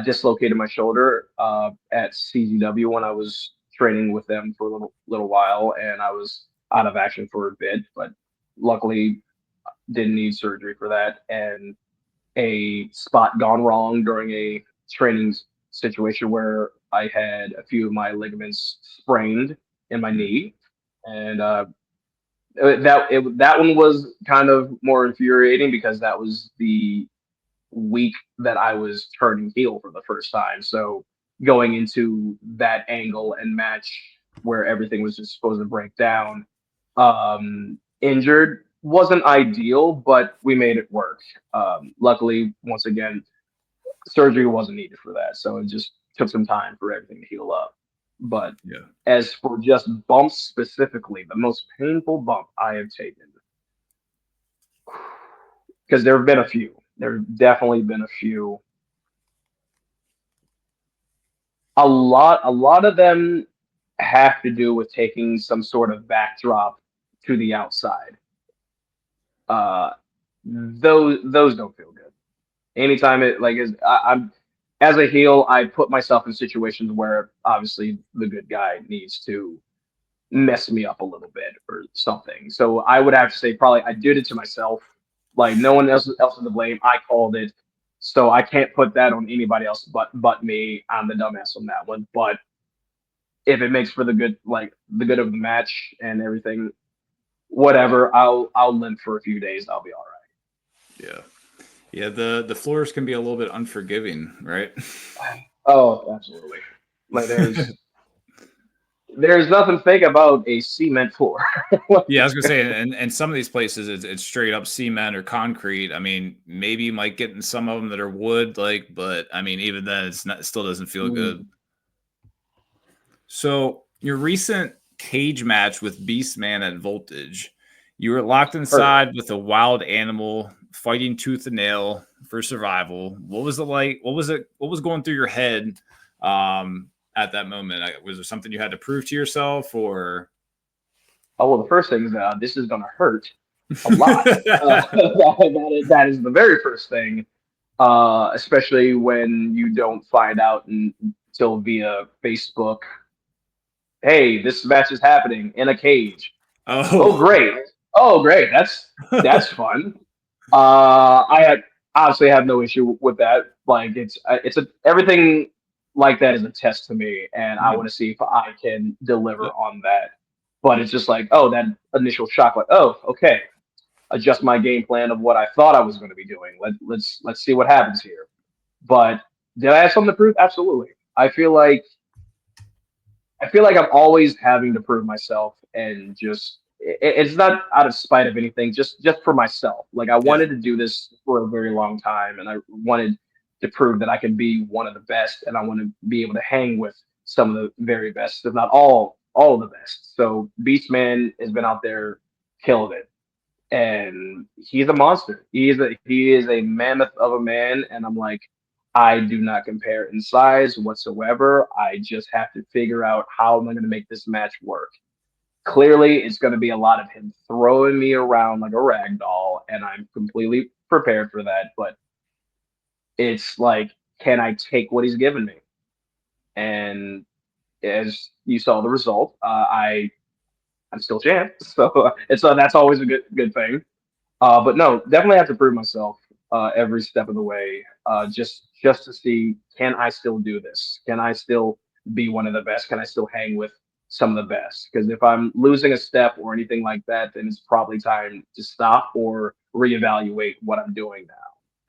dislocated my shoulder at CZW when I was training with them for a little while, and I was out of action for a bit, but luckily didn't need surgery for that. And a spot gone wrong during a training situation where I had a few of my ligaments sprained in my knee, and that one was kind of more infuriating because that was the week that I was turning heel for the first time. So going into that angle and match where everything was just supposed to break down, injured wasn't ideal, but we made it work. Luckily, once again, surgery wasn't needed for that, so it just took some time for everything to heal up. But Yeah. as for just bumps specifically, the most painful bump I have taken, because there have been a few. There have definitely been a few. A lot of them have to do with taking some sort of backdrop to the outside. Uh, those don't feel good. Anytime it like is I'm as a heel, I put myself in situations where obviously the good guy needs to mess me up a little bit or something. So I would have to say probably I did it to myself. Like no one else is to blame. I called it. So I can't put that on anybody else but me. I'm the dumbass on that one. But if it makes for the good the good of the match and everything, whatever, I'll limp for a few days. I'll be all right. Yeah. Yeah, the floors can be a little bit unforgiving, right? Oh, absolutely. Like there's nothing fake about a cement floor. Yeah, I was gonna say, and some of these places it's straight up cement or concrete. I mean, maybe you might get in some of them that are wood, but I mean, even then, it still doesn't feel good. So your recent cage match with Beastman at Voltage, you were locked inside with a wild animal, fighting tooth and nail for survival. What was it like? What was going through your head at that moment? Was there something you had to prove to yourself, or? Oh well, the first thing is this is gonna hurt a lot. That is the very first thing, especially when you don't find out until via Facebook. Hey, this match is happening in a cage. Oh Oh, great! Oh great! That's fun. I had obviously have no issue with that. Like it's a everything like that is a test to me, and I want to see if I can deliver on that. But it's just like, oh, that initial shock, like, oh, okay, adjust my game plan of what I thought I was going to be doing. Let's see what happens here. But did I have something to prove? Absolutely. I feel like I'm always having to prove myself, and just it's not out of spite of anything, just for myself. Like I yeah. wanted to do this for a very long time, and I wanted to prove that I can be one of the best, and I want to be able to hang with some of the very best, if not all of the best. So Beastman has been out there killing it, and he's a monster. He is a mammoth of a man, and I'm like, I do not compare in size whatsoever. I just have to figure out how am I going to make this match work. Clearly, it's going to be a lot of him throwing me around like a rag doll, and I'm completely prepared for that. But it's like, can I take what he's given me? And as you saw the result, I'm still champ, so that's always a good thing. But no, definitely have to prove myself every step of the way, just to see, can I still do this? Can I still be one of the best? Can I still hang with some of the best? Because if I'm losing a step or anything like that, then it's probably time to stop or reevaluate what I'm doing now.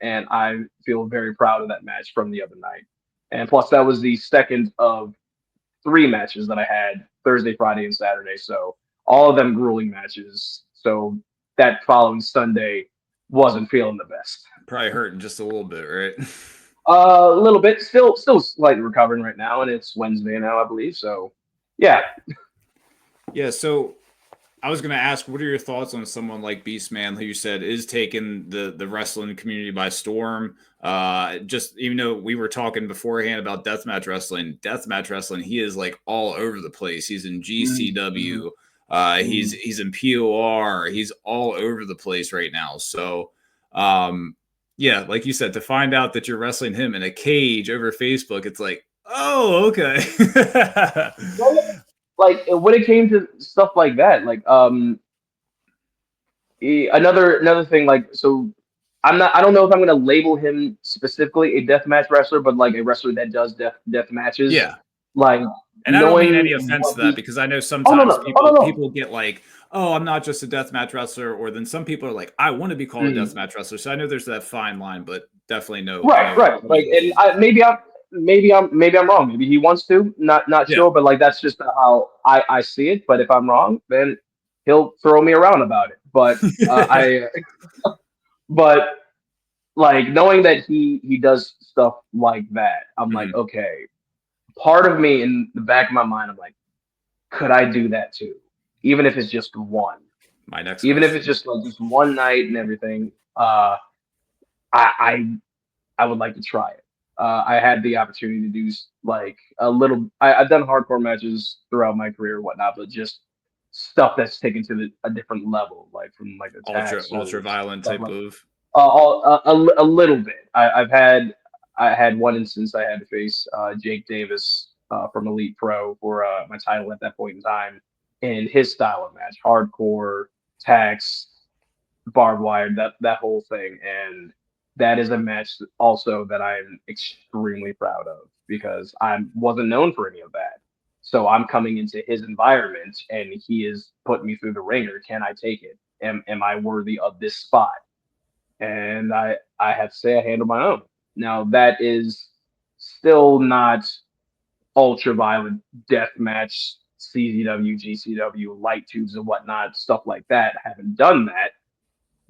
And I feel very proud of that match from the other night. And plus, that was the second of three matches that I had Thursday, Friday, and Saturday. So all of them grueling matches. So that following Sunday wasn't feeling the best. Probably hurting just a little bit, right? A little bit, still slightly recovering right now, and it's Wednesday now, I believe. So, yeah. Yeah. So I was going to ask, what are your thoughts on someone like Beastman, who you said is taking the wrestling community by storm? Just even though we were talking beforehand about deathmatch wrestling, he is like all over the place. He's in GCW. He's in POR. He's all over the place right now. So, Yeah, like you said, to find out that you're wrestling him in a cage over Facebook, it's like, oh, okay. Like when it came to stuff like that, like another thing, like so I don't know if I'm gonna label him specifically a deathmatch wrestler, but like a wrestler that does death matches. Yeah. Like And I don't mean knowing any offense to what that, because I know oh no sometimes no oh no no people get like, oh, I'm not just a deathmatch wrestler, or then some people are like, I want to be called a Mhm. deathmatch wrestler. So I know there's that fine line, but definitely Right. Like, and maybe I'm wrong. Maybe he wants to. Not Yeah. sure, but like that's just how I see it. But if I'm wrong, then he'll throw me around about it. But but like knowing that he does stuff like that, I'm like, Mhm. okay. Part of me in the back of my mind, I'm like, could I do that too? Even if it's just one. My next Even if it's question. just like just one night and everything. I I would like to try it. I had the opportunity to do like a little. I've done hardcore matches throughout my career and whatnot, but just stuff that's taken to a different level, like from like attacks Ultra or violent stuff type like of. a little bit. I had one instance I had to face Jake Davis from Elite Pro for my title at that point in time, in his style of match, hardcore tax, barbed wire, that whole thing, and that is a match also that I'm extremely proud of because I wasn't known for any of that. So I'm coming into his environment and he is putting me through the ringer. Can I take it? Am I worthy of this spot? And I have to say I handle my own. Now that is still not ultra violent death match, CZW, GCW, light tubes and whatnot, stuff like that. I haven't done that,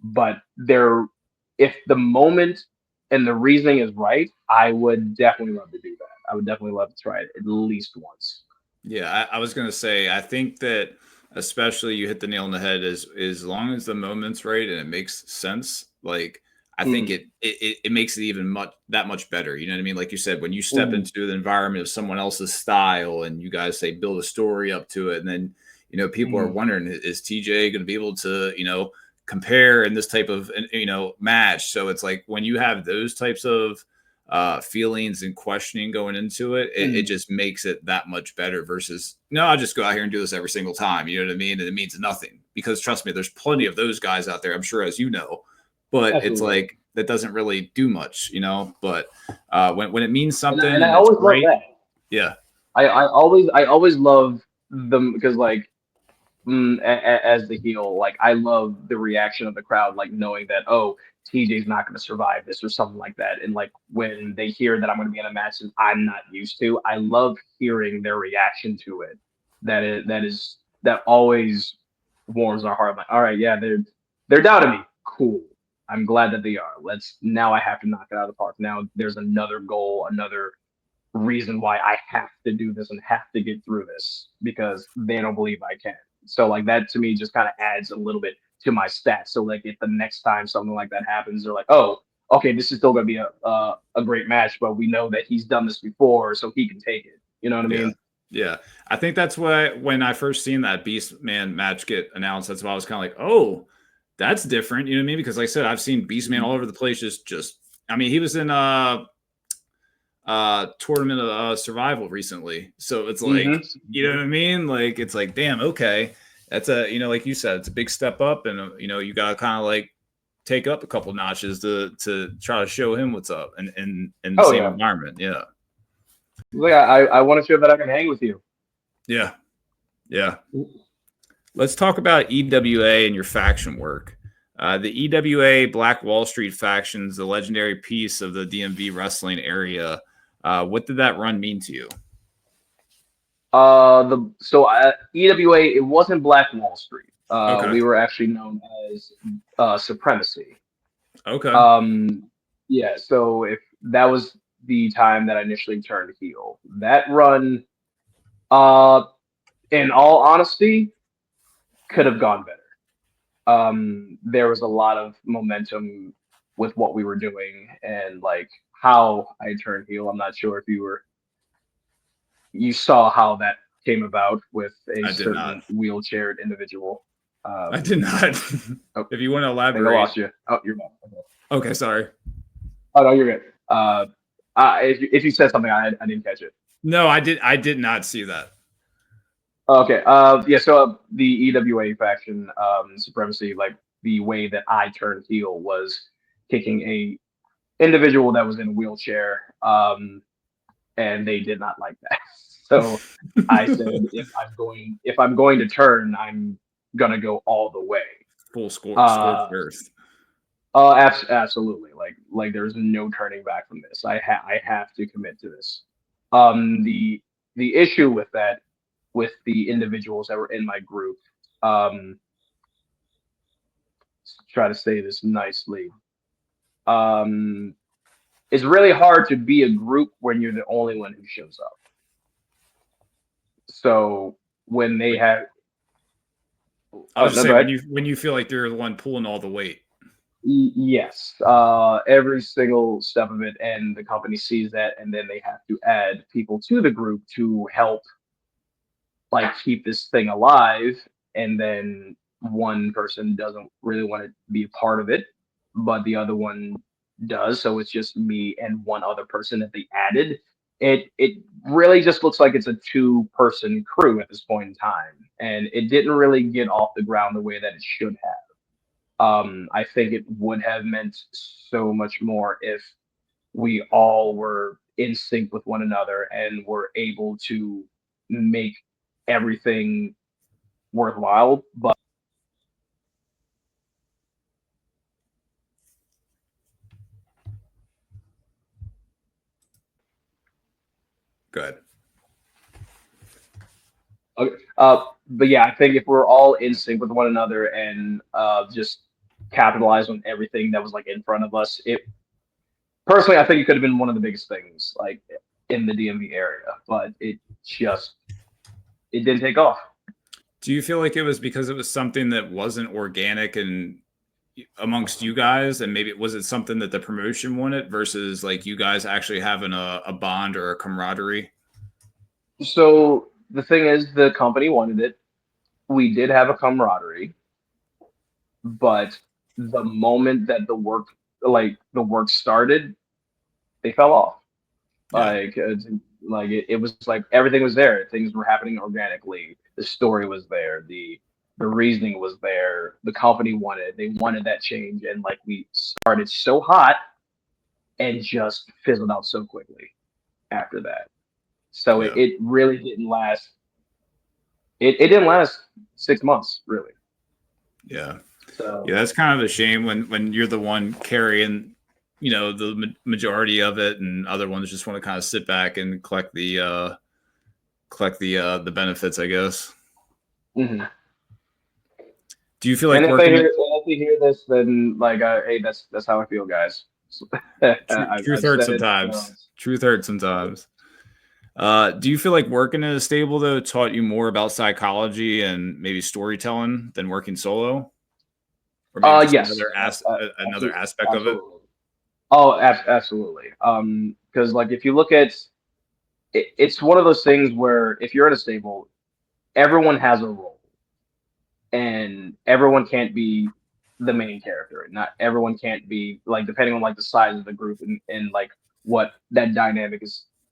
but if the moment and the reasoning is right, I would definitely love to do that. I would definitely love to try it at least once. Yeah, I was gonna say, I think that especially you hit the nail on the head, as long as the moment's right and it makes sense, like I think Mm, it makes it even that much better. You know what I mean? Like you said, when you step mm, into the environment of someone else's style and you guys say build a story up to it, and then people are mm, wondering, is TJ going to be able to compare in this type of match? So it's like when you have those types of feelings and questioning going into it, it mm. just makes it that much better versus, no, I'll just go out here and do this every single time. You know what I mean? And it means nothing, because trust me, there's plenty of those guys out there, I'm sure, as you know, but it's Absolutely. like that doesn't really do much, but when it means something And I and it's always love right. that. Yeah. I always love them because like as the heel, like I love the reaction of the crowd, like knowing that, oh, TJ's not going to survive this or something like that. And like when they hear that I'm going to be in a match that I'm not used to, I love hearing their reaction to it. That always warms our heart. Like, all right, yeah, they're down to me. Cool. I'm glad that they are. Now I have to knock it out of the park. Now there's another goal, another reason why I have to do this and have to get through this because they don't believe I can. So like that to me just kind of adds a little bit to my stats. So like if the next time something like that happens, they're like, oh, okay, this is still gonna be a great match, but we know that he's done this before, so he can take it. You know what I Yeah. mean? Yeah. I think that's why when I first seen that Beast Man match get announced, that's why I was kind of like, oh, that's different. You know what I mean? Because like I said, I've seen Beast Man all over the place. Just I mean, he was in Tournament of Survival recently. So it's like, you know what I mean? Like it's like, damn, okay. That's like you said, it's a big step up, and you gotta kind of like take up a couple notches to try to show him what's up in the Oh same yeah. environment. Yeah. Like I want to show that I can hang with you. Yeah. Yeah. Let's talk about EWA and your faction work. The EWA Black Wall Street factions, the legendary piece of the DMV wrestling area. What did that run mean to you? EWA, it wasn't Black Wall Street. Okay. We were actually known as Supremacy. Okay. Yeah, so if that was the time that I initially turned heel, that run, uh, in all honesty, could have gone better. There was a lot of momentum with what we were doing and like how I turned heel. I'm not sure if you saw how that came about with a I did not. certain wheelchaired individual. I did not. Oh, If you want to I think I elaborate. lost you. Oh, you're back. Okay. Okay, sorry. Oh no, you're good. If you said something, I didn't catch it. No, I did not see that. Okay. Yeah. So the EWA faction, supremacy, like the way that I turned heel was kicking a individual that was in a wheelchair, and they did not like that. So I said, if I'm going to turn, I'm gonna go all the way. Full scorched Uh, earth. Absolutely. Like there's no turning back from this. I have to commit to this. The issue with that, with the individuals that were in my group, um, try to say this nicely. Um, it's really hard to be a group when you're the only one who shows up. So when they have, I was just no, go saying ahead. when you feel like they're the one pulling all the weight. Yes, every single step of it, and the company sees that, and then they have to add people to the group to help, like, keep this thing alive. And then one person doesn't really want to be a part of it, but the other one does. So it's just me and one other person that they added. It really just looks like it's a two-person crew at this point in time, and it didn't really get off the ground the way that it should have. I think it would have meant so much more if we all were in sync with one another and were able to make everything worthwhile. But Good. okay, but yeah, I think if we're all in sync with one another and just capitalize on everything that was like in front of us, it personally, I think it could have been one of the biggest things like in the DMV area, but it didn't take off. Do you feel like it was because it was something that wasn't organic and amongst you guys, and maybe was it something that the promotion wanted versus like you guys actually having a bond or a camaraderie? So the thing is, the company wanted it. We did have a camaraderie, but the moment that the work started, they fell off. Yeah. It was like everything was there. Things were happening organically. The story was there. The reasoning was there. The company they wanted that change, and like we started so hot and just fizzled out so quickly after that. So Yeah. it really didn't last. It didn't last 6 months really. Yeah. So Yeah, that's kind of a shame when you're the one carrying, the majority of it, and other ones just want to kind of sit back and collect the benefits, I guess. mhm. Do you feel And like if they working hear at if they hear this, then like, hey, that's how I feel, guys. truth I've hurts said it. sometimes? Truth hurts sometimes. Do you feel like working in a stable though taught you more about psychology and maybe storytelling than working solo, or maybe just Yes, another absolutely, aspect of it? absolutely. Oh, absolutely. Because like if you look at it, it's one of those things where if you're in a stable, everyone has a role, and everyone can't be the main character. Not everyone can't be like, depending on like the size of the group and like what that dynamic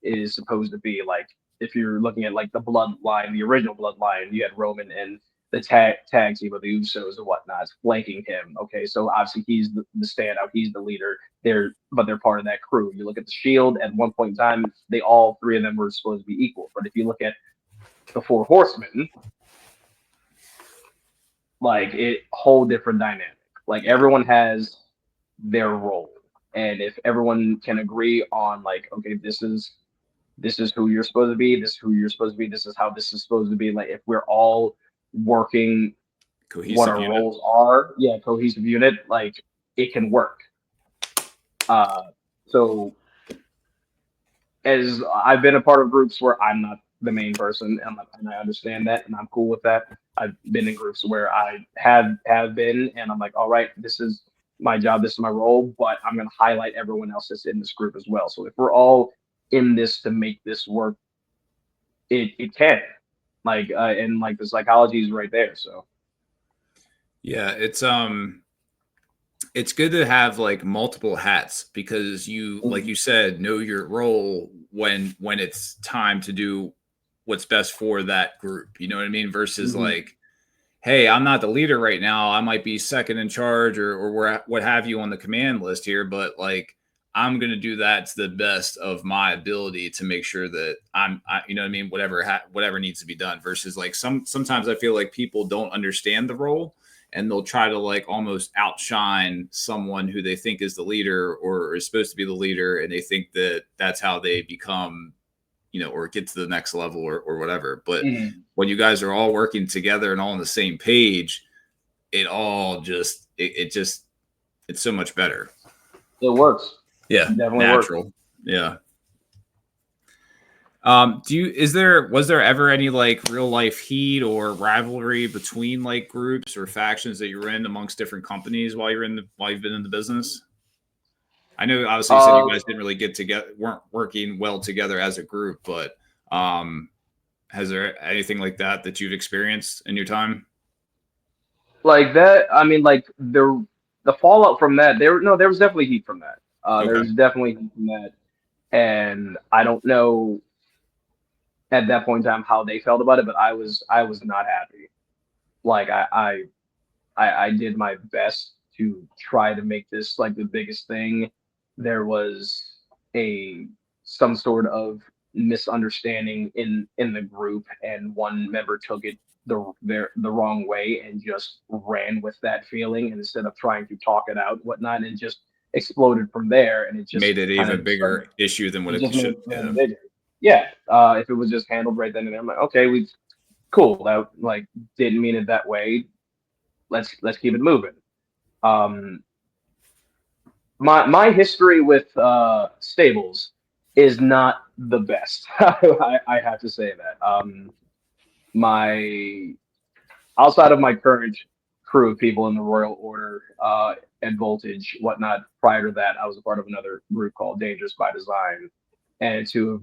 is supposed to be. Like if you're looking at like the bloodline, the original bloodline, you had Roman and the tag team of the Usos and whatnot flanking him. Okay, so obviously he's the standout, he's the leader. They're part of that crew. You look at the Shield. At one point in time, they all three of them were supposed to be equal. But if you look at the Four Horsemen, like it whole different dynamic. Like Yeah. everyone has their role, and if everyone can agree on like, okay, this is who you're supposed to be, this is who you're supposed to be, this is how this is supposed to be. Like if we're all working what Cohesive our unit. roles are, yeah, cohesive unit, like it can work. So as I've been a part of groups where I'm not the main person, and I understand that, and I'm cool with that. I've been in groups where I have been, and I'm like, all right, this is my job, this is my role, but I'm going to highlight everyone else that's in this group as well. So if we're all in this to make this work, it can, and like the psychology is right there. So Yeah, it's good to have like multiple hats because you, like you said, know your role when it's time to do what's best for that group. You know what I mean? Versus like, hey, I'm not the leader right now. I might be second in charge or what have you on the command list here, but like I'm going to do that to the best of my ability to make sure that you know what I mean? Whatever needs to be done versus like sometimes I feel like people don't understand the role and they'll try to like almost outshine someone who they think is the leader or is supposed to be the leader. And they think that that's how they become, you know, or get to the next level or whatever. But when you guys are all working together and all on the same page, it all just, it's so much better. It works. Yeah. It definitely natural. works. Yeah. Was there ever any like real life heat or rivalry between like groups or factions that you were in amongst different companies while you've been in the business? I know obviously you said you guys didn't really get together, weren't working well together as a group, but has there anything like that you've experienced in your time? Like that, I mean, like the fallout from that, there was definitely heat from that. There Okay. was definitely heat from that, and I don't know at that point in time how they felt about it, but I was not happy. Like I did my best to try to make this like the biggest thing. There was a some sort of misunderstanding in the group, and one member took it the wrong way and just ran with that feeling instead of trying to talk it out, whatnot, and just exploded from there. And it just Made it kind even of started, bigger issue than what it it just made should. it Yeah. bigger. Yeah, if it was just handled right then and there, I'm like, okay, we cool. That like didn't mean it that way. Let's keep it moving. Um, my history with stables is not the best. I have to say that. My outside of my current crew of people in the Royal Order and Voltage, whatnot. Prior to that, I was a part of another group called Dangerous by Design, and two of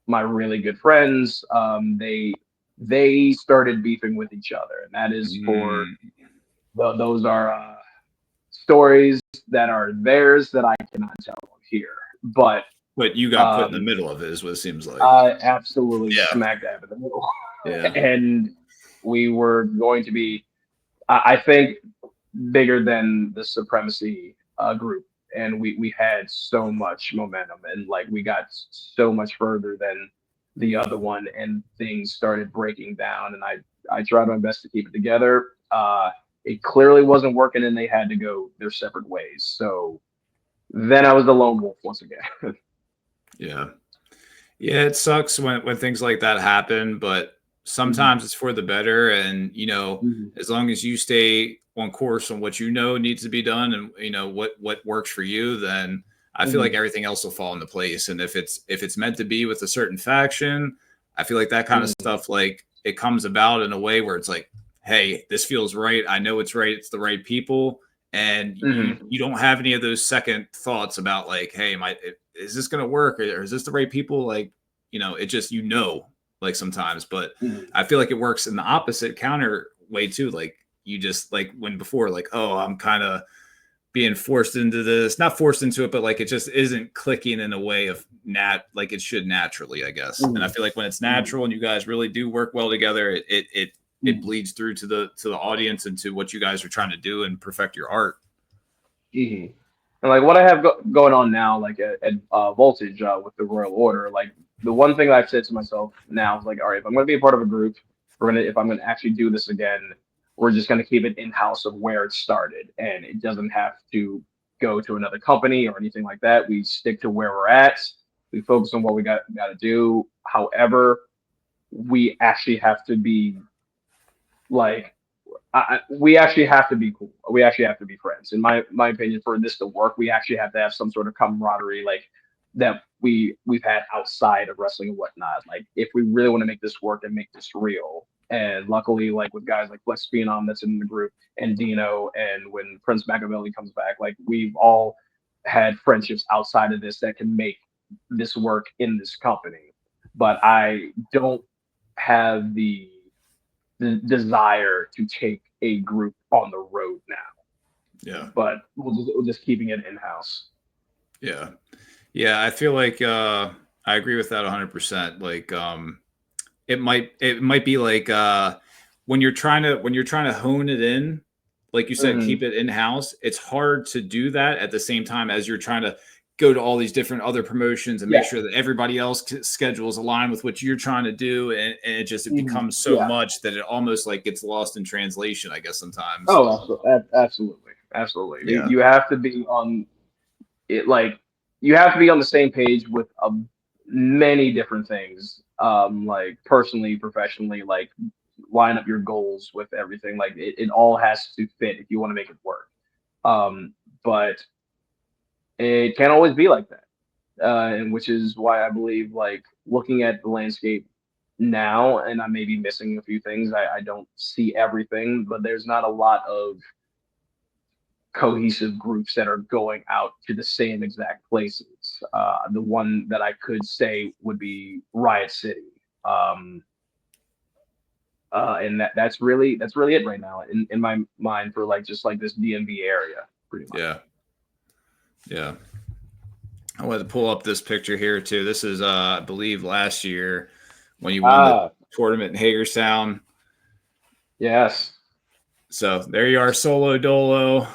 my really good friends, they started beefing with each other, and that is for those are stories that are theirs that I cannot tell here. But But you got put in the middle of it, is what it seems like. absolutely Yeah. smack dab in the middle. Yeah. And we were going to be, I think, bigger than the Supremacy group. And we had so much momentum, and like we got so much further than the other one, and things started breaking down. And I tried my best to keep it together. It clearly wasn't working, and they had to go their separate ways. So then I was the lone wolf once again. Yeah. Yeah, it sucks when things like that happen, but sometimes it's for the better. And, you know, as long as you stay on course on what you know needs to be done and you know what works for you, then I feel like everything else will fall into place. And if it's meant to be with a certain faction, I feel like that kind of stuff, like it comes about in a way where it's like, hey, this feels right. I know it's right. It's the right people. And you don't have any of those second thoughts about like, hey, is this going to work? Or is this the right people? Like, you know, it just, you know, like sometimes, but I feel like it works in the opposite counter way too. Like you just like when before, like, oh, I'm kind of being forced into this, not forced into it, but like, it just isn't clicking in a way of like it should naturally, I guess. And I feel like when it's natural and you guys really do work well together, it bleeds through to the audience and to what you guys are trying to do and perfect your art. And like what I have going on now, like at Voltage with the Royal Order, like the one thing I've said to myself now is like, all right, if I'm going to be a part of a group, if I'm going to actually do this again, we're just going to keep it in house of where it started, and it doesn't have to go to another company or anything like that. We stick to where we're at. We focus on what we got to do. However, we actually have to be like we actually have to be cool. We actually have to be friends. In my opinion, for this to work, we actually have to have some sort of camaraderie, like that we've had outside of wrestling and whatnot. Like if we really want to make this work and make this real. And luckily, like with guys like Flex Phenom that's in the group and Dino, and when Prince Machiavelli comes back, like we've all had friendships outside of this that can make this work in this company. But I don't have the desire to take a group on the road now. Yeah. But we'll just keeping it in house. Yeah. Yeah. I feel like I agree with that 100%. Like it might be like when you're trying to hone it in, like you said, keep it in house. It's hard to do that at the same time as you're trying to go to all these different other promotions and make sure that everybody else's schedule is aligned with what you're trying to do, and it becomes so much that it almost like gets lost in translation, I guess, sometimes. Oh, absolutely. Yeah. You have to be on it, like you have to be on the same page with many different things, like personally, professionally, like line up your goals with everything. Like it all has to fit if you want to make it work. But it can't always be like that, and which is why I believe, like looking at the landscape now, and I may be missing a few things. I don't see everything, but there's not a lot of cohesive groups that are going out to the same exact places. The one that I could say would be Riot City. And that's really it right now in my mind for like just like this DMV area, pretty much. Yeah. Yeah. I wanted to pull up this picture here too. This is I believe last year when you won the tournament in Hagerstown. Yes. So there you are, solo dolo,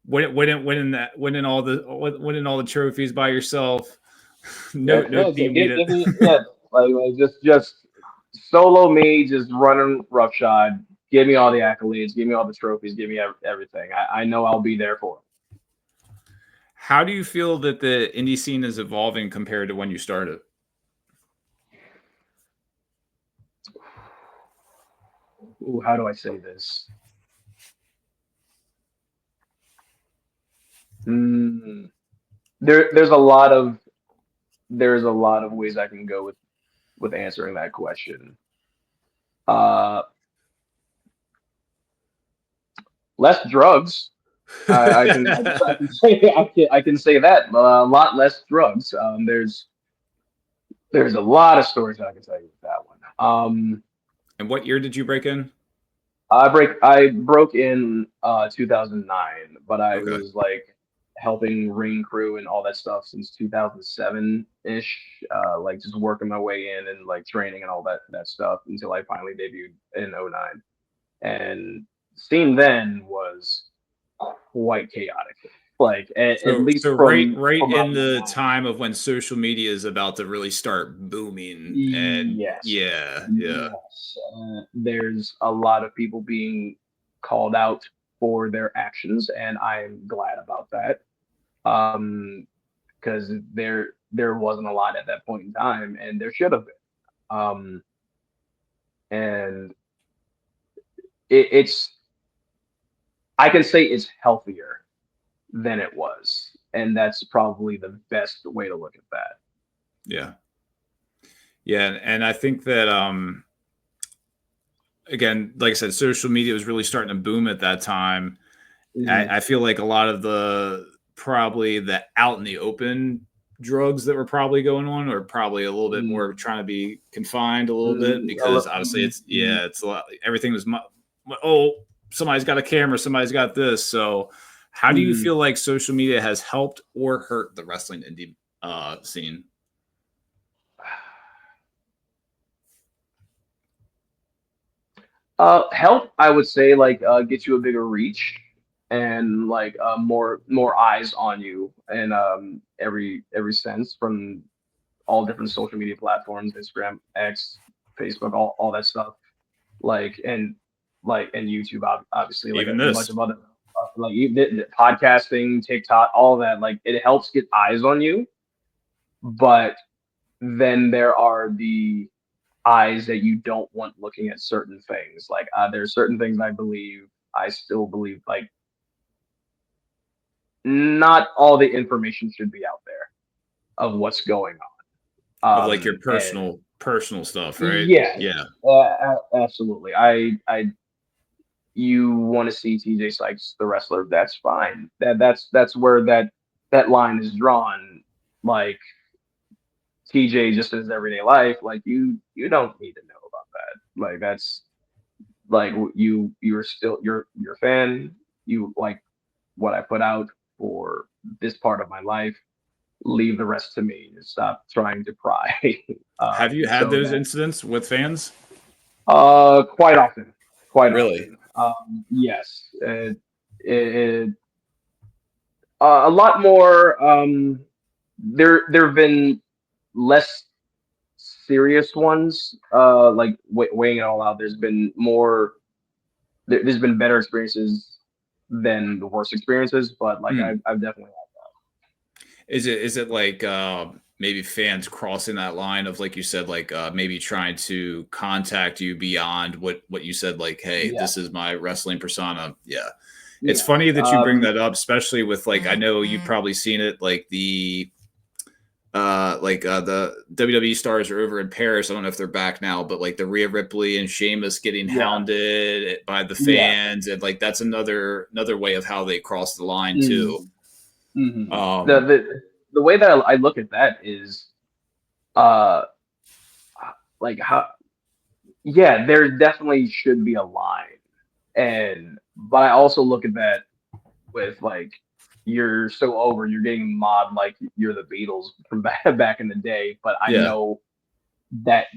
winning all the trophies by yourself. No team needed. Like just solo me, just running roughshod. Give me all the accolades, give me all the trophies, give me everything. I know I'll be there for it. How do you feel that the indie scene is evolving compared to when you started? Ooh, how do I say this? There's a lot of ways I can go with answering that question. Less drugs. I can say that a lot less drugs. There's a lot of stories I can tell you with that one. And what year did you break in? I broke in 2009, but I Okay. was like helping ring crew and all that stuff since 2007 ish. Like just working my way in and like training and all that stuff until I finally debuted in 09. And scene then was quite chaotic. Like at least so right from in the time of when social media is about to really start booming. And yes. There's a lot of people being called out for their actions, and I'm glad about that. Because there wasn't a lot at that point in time, and there should have been. And it's I can say it's healthier than it was, and that's probably the best way to look at that. Yeah. Yeah, and I think that again, like I said, social media was really starting to boom at that time. I feel like a lot of the out in the open drugs that were probably going on are probably a little bit more trying to be confined a little bit, because obviously it's a lot. Everything was somebody's got a camera, somebody's got this. So how do you feel like social media has helped or hurt the wrestling indie scene? Help, I would say, like get you a bigger reach and like more eyes on you, and every sense from all different social media platforms, Instagram, X, Facebook, all that stuff. Like and YouTube, obviously, like Even a this. bunch of other like the podcasting, TikTok, all that. Like it helps get eyes on you, but then there are the eyes that you don't want looking at certain things. Like there's certain things I still believe, like not all the information should be out there of what's going on. Of like your personal stuff, right? Yeah. Absolutely. You want to see TJay Sykes the wrestler? That's fine. That's where that line is drawn. Like TJ just in his everyday life, like you don't need to know about that. Like that's like you're still you're a fan. You like what I put out for this part of my life. Leave the rest to me. Stop trying to pry. Have you had those incidents with fans? Quite often. Quite Really? often. Yes. A lot more. There have been less serious ones. Like weighing it all out, there's been more. There's been better experiences than the worst experiences, but like I've definitely Is it like maybe fans crossing that line of, like you said, like maybe trying to contact you beyond what you said, like, hey, this is my wrestling persona. Yeah. It's funny that you bring that up, especially with, like, I know you've probably seen it, like the WWE stars are over in Paris. I don't know if they're back now, but like the Rhea Ripley and Sheamus getting hounded by the fans, and like that's another way of how they cross the line too. The way that I look at that is, like how, there definitely should be a line, but I also look at that with like, you're so over, you're getting mobbed like you're the Beatles from back in the day, but I know that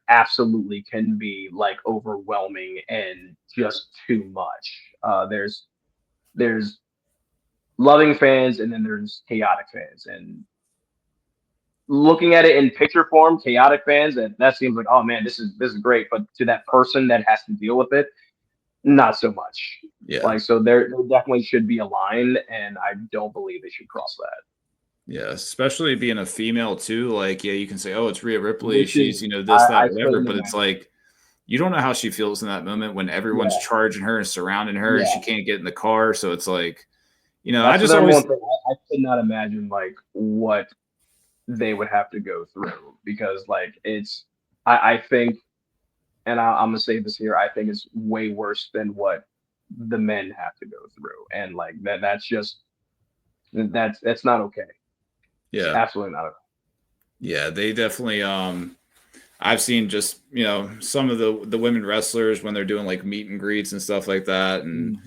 absolutely can be like overwhelming and just too much. There's loving fans, and then there's chaotic fans, and looking at it in picture form, chaotic fans, that seems like, oh man, this is great, but to that person that has to deal with it, not so much. Like, so there definitely should be a line, and I don't believe they should cross that. Yeah, especially being a female too. Like, yeah, you can say, "Oh, it's Rhea Ripley. She's, this, that, whatever," but it's like, you don't know how she feels in that moment when everyone's charging her and surrounding her, and she can't get in the car. So it's like, I just always, I could not imagine like what they would have to go through, because like I think, and I'm gonna say this here, I think it's way worse than what the men have to go through, and like that's not okay. Yeah, it's absolutely not okay. Yeah, they definitely. I've seen just some of the women wrestlers when they're doing like meet and greets and stuff like that, and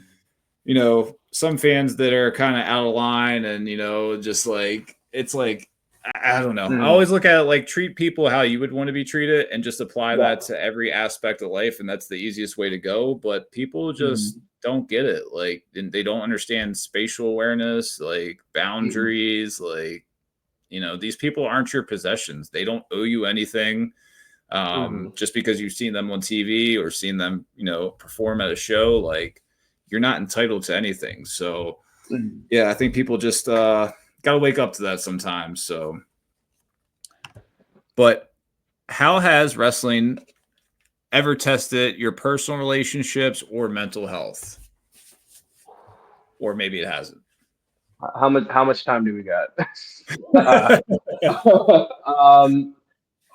some fans that are kind of out of line, and just like, it's like, I don't know. I always look at it like, treat people how you would want to be treated, and just apply that to every aspect of life, and that's the easiest way to go. But people just don't get it. Like, they don't understand spatial awareness, like boundaries, like, these people aren't your possessions. They don't owe you anything. Just because you've seen them on TV or seen them, perform at a show, like, you're not entitled to anything. So yeah, I think people just got to wake up to that sometimes. So, but how has wrestling ever tested your personal relationships or mental health? Or maybe it hasn't. How much time do we got?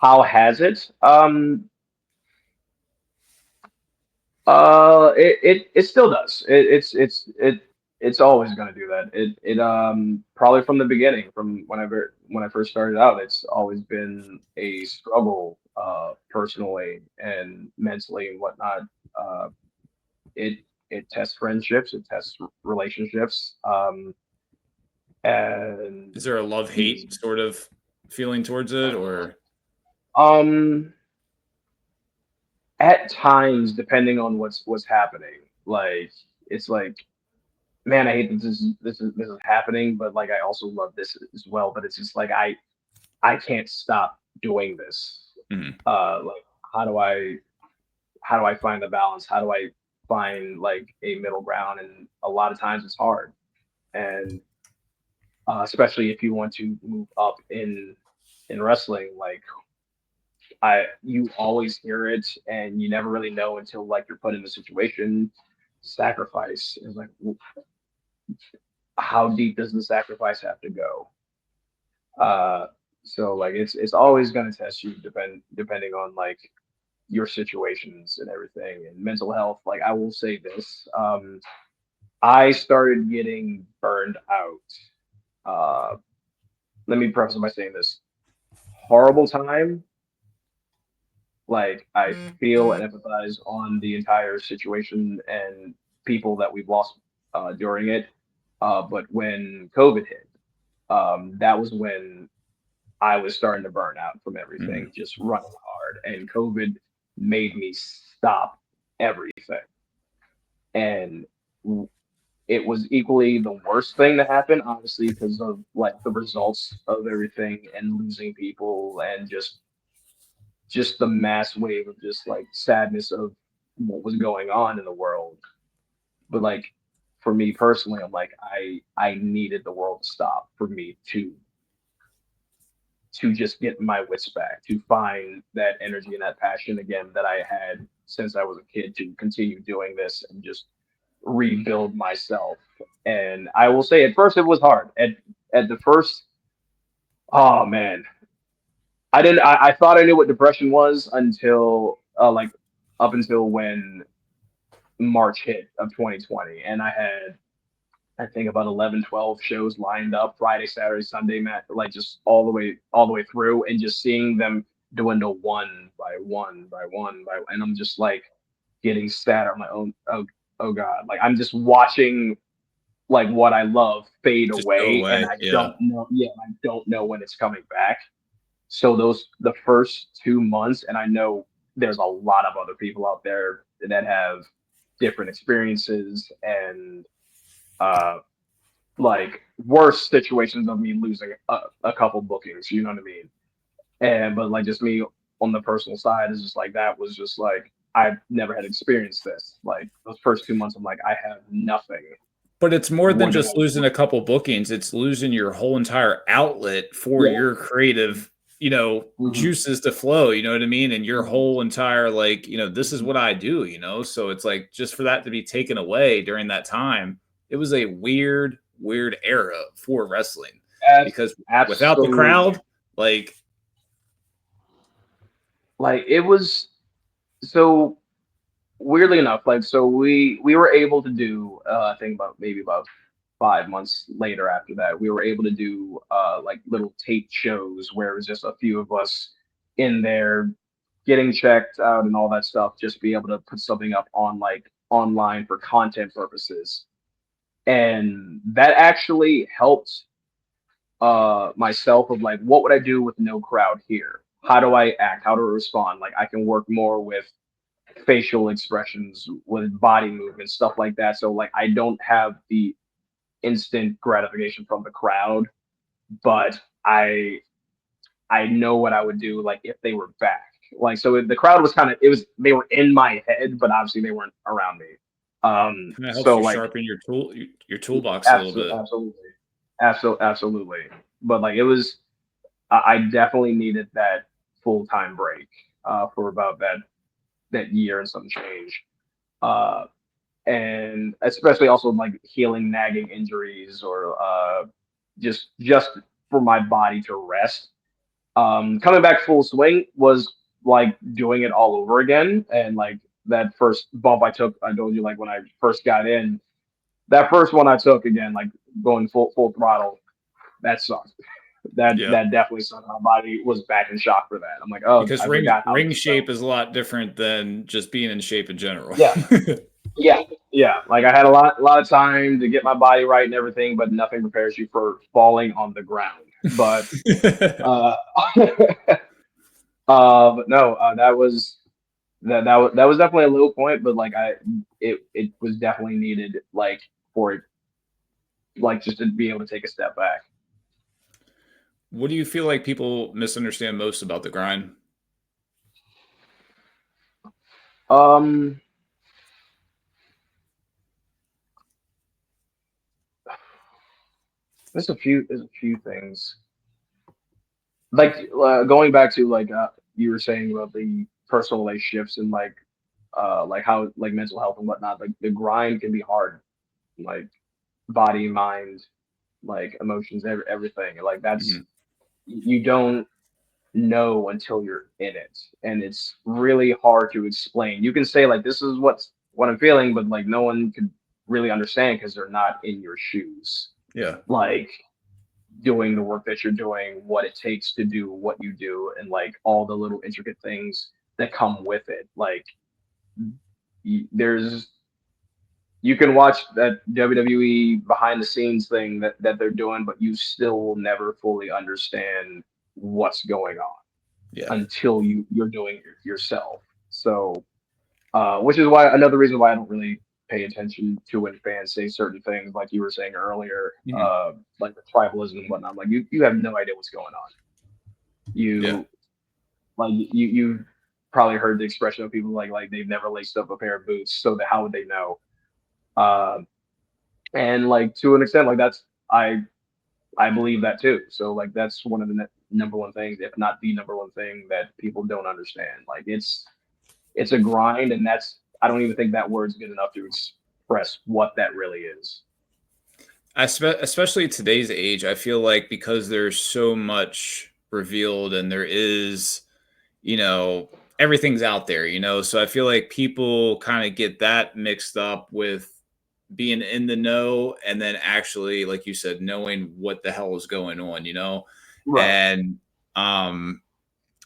How has it? It still does. It's always going to do that. It probably from the beginning, from when I first started out, it's always been a struggle, personally and mentally and whatnot. It tests friendships, it tests relationships. And is there a love-hate sort of feeling towards it, or? At times, depending on what's happening, like, it's like, man, I hate that this is happening, but like I also love this as well. But it's just like I can't stop doing this. Like, how do I find the balance? How do I find like a middle ground? And a lot of times it's hard, and especially if you want to move up in wrestling, like, you always hear it, and you never really know until like you're put in a situation. Sacrifice is like, how deep does the sacrifice have to go? So like it's always going to test you, depending on like your situations and everything, and mental health. Like, I will say this, I started getting burned out. Let me preface by saying this: horrible time. Like, I feel and empathize on the entire situation and people that we've lost during it. But when COVID hit, that was when I was starting to burn out from Mhm. everything, just running hard, and COVID made me stop everything. And it was equally the worst thing to happen, obviously, because of like the results of everything and losing people and just the mass wave of just like sadness of what was going on in the world. But like for me personally, I'm like I needed the world to stop for me to just get my wits back, to find that energy and that passion again that I had since I was a kid to continue doing this and just rebuild myself. And I will say at first it was hard. At the first, oh man, I thought I knew what depression was until like up until when March hit of 2020, and I had I think about 11, 12 shows lined up Friday, Saturday, Sunday, like just all the way through, and just seeing them dwindle one by one by one by, and I'm just like getting sad on my own. Oh God, like I'm just watching like what I love fade Just go away, and away. I Yeah. don't know. Yeah, I don't know when it's coming back. So those the first 2 months, and I know there's a lot of other people out there that have different experiences and uh like worse situations of me losing a couple bookings. You know what I mean? And but like just me on the personal side is just like that was just like I've never had experienced this. Like those first 2 months, I'm like I have nothing. But it's more than What do just losing I? a couple bookings. It's losing your whole entire outlet for Yeah. your creative, Hmm. juices to flow. You know what I mean? And your whole entire, like, this is what I do, So it's like just for that to be taken away during that time, it was a weird, weird era for wrestling because without the Absolutely. crowd, like, Like it was so weirdly enough, like so we were able to do I think about maybe about 5 months later after that, we were able to do like little tape shows where it was just a few of us in there getting checked out and all that stuff, just be able to put something up on like online for content purposes. And that actually helped myself of like what would I do with no crowd here? How do I act? How do I respond? Like I can work more with facial expressions, with body movement, stuff like that. So like I don't have the instant gratification from the crowd, but I know what I would do like if they were back. Like so the crowd was kind of it was they were in my head, but obviously they weren't around me. kind of helps So you like sharpen your toolbox a little absolutely, bit. absolutely. But like it was, I definitely needed that full time break for about that year and some change. Uh, and especially also like healing nagging injuries or just for my body to rest. Coming back full swing was like doing it all over again, and like that first bump I took, I told you like when I first got in, that first one I took again, like going full throttle, that sucked. Yeah. That definitely sucked. My body was back in shock for that. I'm like, oh, Because I ring forgot how ring this felt. shape is a lot different than just being in shape in general. Yeah, yeah, yeah. Like I had a lot of time to get my body right and everything, but nothing prepares you for falling on the ground. But uh, but no, that was definitely a low point. But like it was definitely needed, like for it, like just to be able to take a step back. What do you feel like people misunderstand most about the grind? Um, there's a few things like going back to like you were saying about the personal relationships and like how like mental health and whatnot. Like the grind can be hard, like body, mind, like emotions, everything. Like that's Mhm. you don't know until you're in it, and it's really hard to explain. You can say like this is what I'm feeling, but like no one could really understand because they're not in your shoes. Yeah. Like doing the work that you're doing, what it takes to do what you do, and like all the little intricate things that come with it. Like there's You can watch that WWE behind the scenes thing that they're doing, but you still will never fully understand what's going on Yeah. until you're doing it yourself. So, which is why another reason why I don't really pay attention to when fans say certain things, like you were saying earlier, like the tribalism and whatnot. Like you have no idea what's going on. You like you probably heard the expression of people like they've never laced up a pair of boots, so how would they know? And like to an extent, like that's I believe that too. So like that's one of the number one things, if not the number one thing that people don't understand. Like it's a grind, and that's I don't even think that word's good enough to express what that really is. Especially today's age, I feel like because there's so much revealed and there is, everything's out there, so I feel like people kind of get that mixed up with being in the know and then actually, like you said, knowing what the hell is going on, Right. and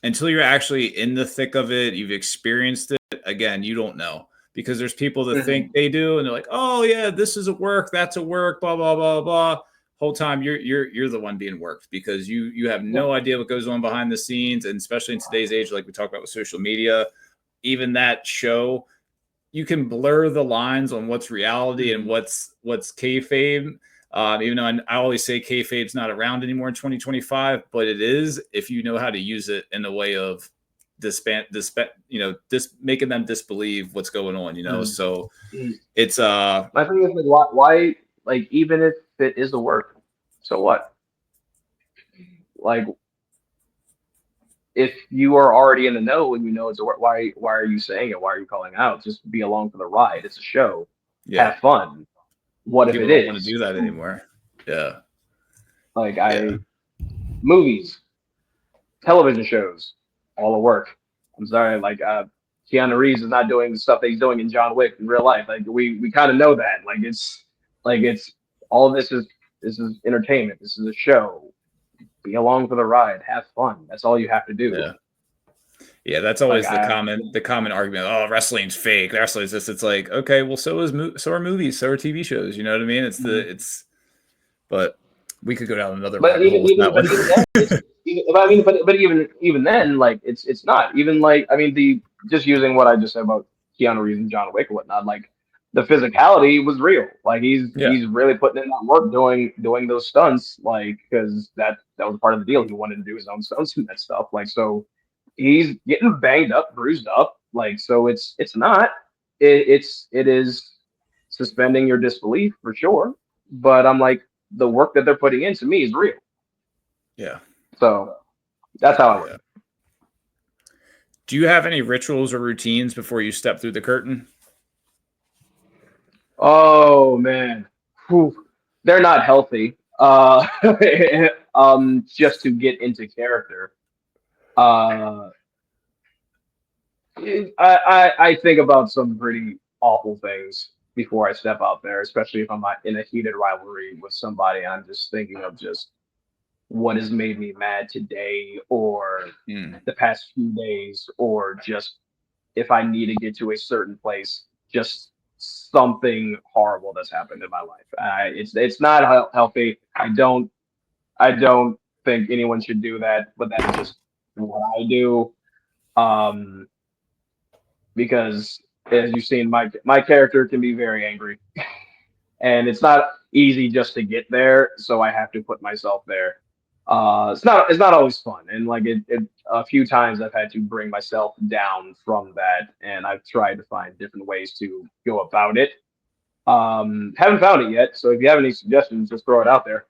until you're actually in the thick of it, you've experienced it, again, you don't know, because there's people that think they do and they're like, oh yeah, this is a work, that's a work, blah blah blah blah. Whole time you're the one being worked, because you have no idea what goes on behind the scenes. And especially in today's age, like we talked about with social media, even that show, you can blur the lines on what's reality and what's kayfabe. Even though I always say kayfabe's not around anymore in 2025, but it is if you know how to use it in a way of making them disbelieve what's going on. So it's my thing is like why like even if it is a work, so what? Like if you are already in the know and you know it's a work, why are you saying it? Why are you calling out? Just be along for the ride. It's a show. yeah, Have fun. What if people it don't want to is? do that anymore. Yeah, Like yeah, movies, television shows, all the work. I'm sorry, like Keanu Reeves is not doing the stuff that he's doing in John Wick in real life. Like we kind of know that. It's all this is entertainment. This is a show. Be along for the ride. Have fun. That's all you have to do. yeah. Yeah, that's Like always the common argument. Oh, wrestling's fake. Wrestling's this. It's like, okay, well, so are movies, so are TV shows. You know what I mean? But we could go down another but rabbit hole with that one. even then, even then, like it's not even like the just using what I just said about Keanu Reeves and John Wick and whatnot. Like the physicality was real. Like Yeah, he's really putting in that work doing those stunts. Like because that was part of the deal. He wanted to do his own stunts and that stuff. Like so, he's getting banged up, bruised up. Like so, it's not. It is suspending your disbelief for sure. But I'm like the work that they're putting in to me is real. yeah, So that's how I yeah. work. Do you have any rituals or routines before you step through the curtain? Oh man, Whew. They're not healthy. Just to get into character. Uh, I think about some pretty awful things before I step out there, especially if I'm in a heated rivalry with somebody. I'm just thinking of just what has made me mad today or the past few days, or just if I need to get to a certain place, just something horrible that's happened in my life. It's not healthy. I don't think anyone should do that, but that's just what I do. Um, because as you've seen, my character can be very angry, and it's not easy just to get there. So I have to put myself there. It's not always fun, and like a few times I've had to bring myself down from that, and I've tried to find different ways to go about it. Haven't found it yet, so if you have any suggestions, just throw it out there.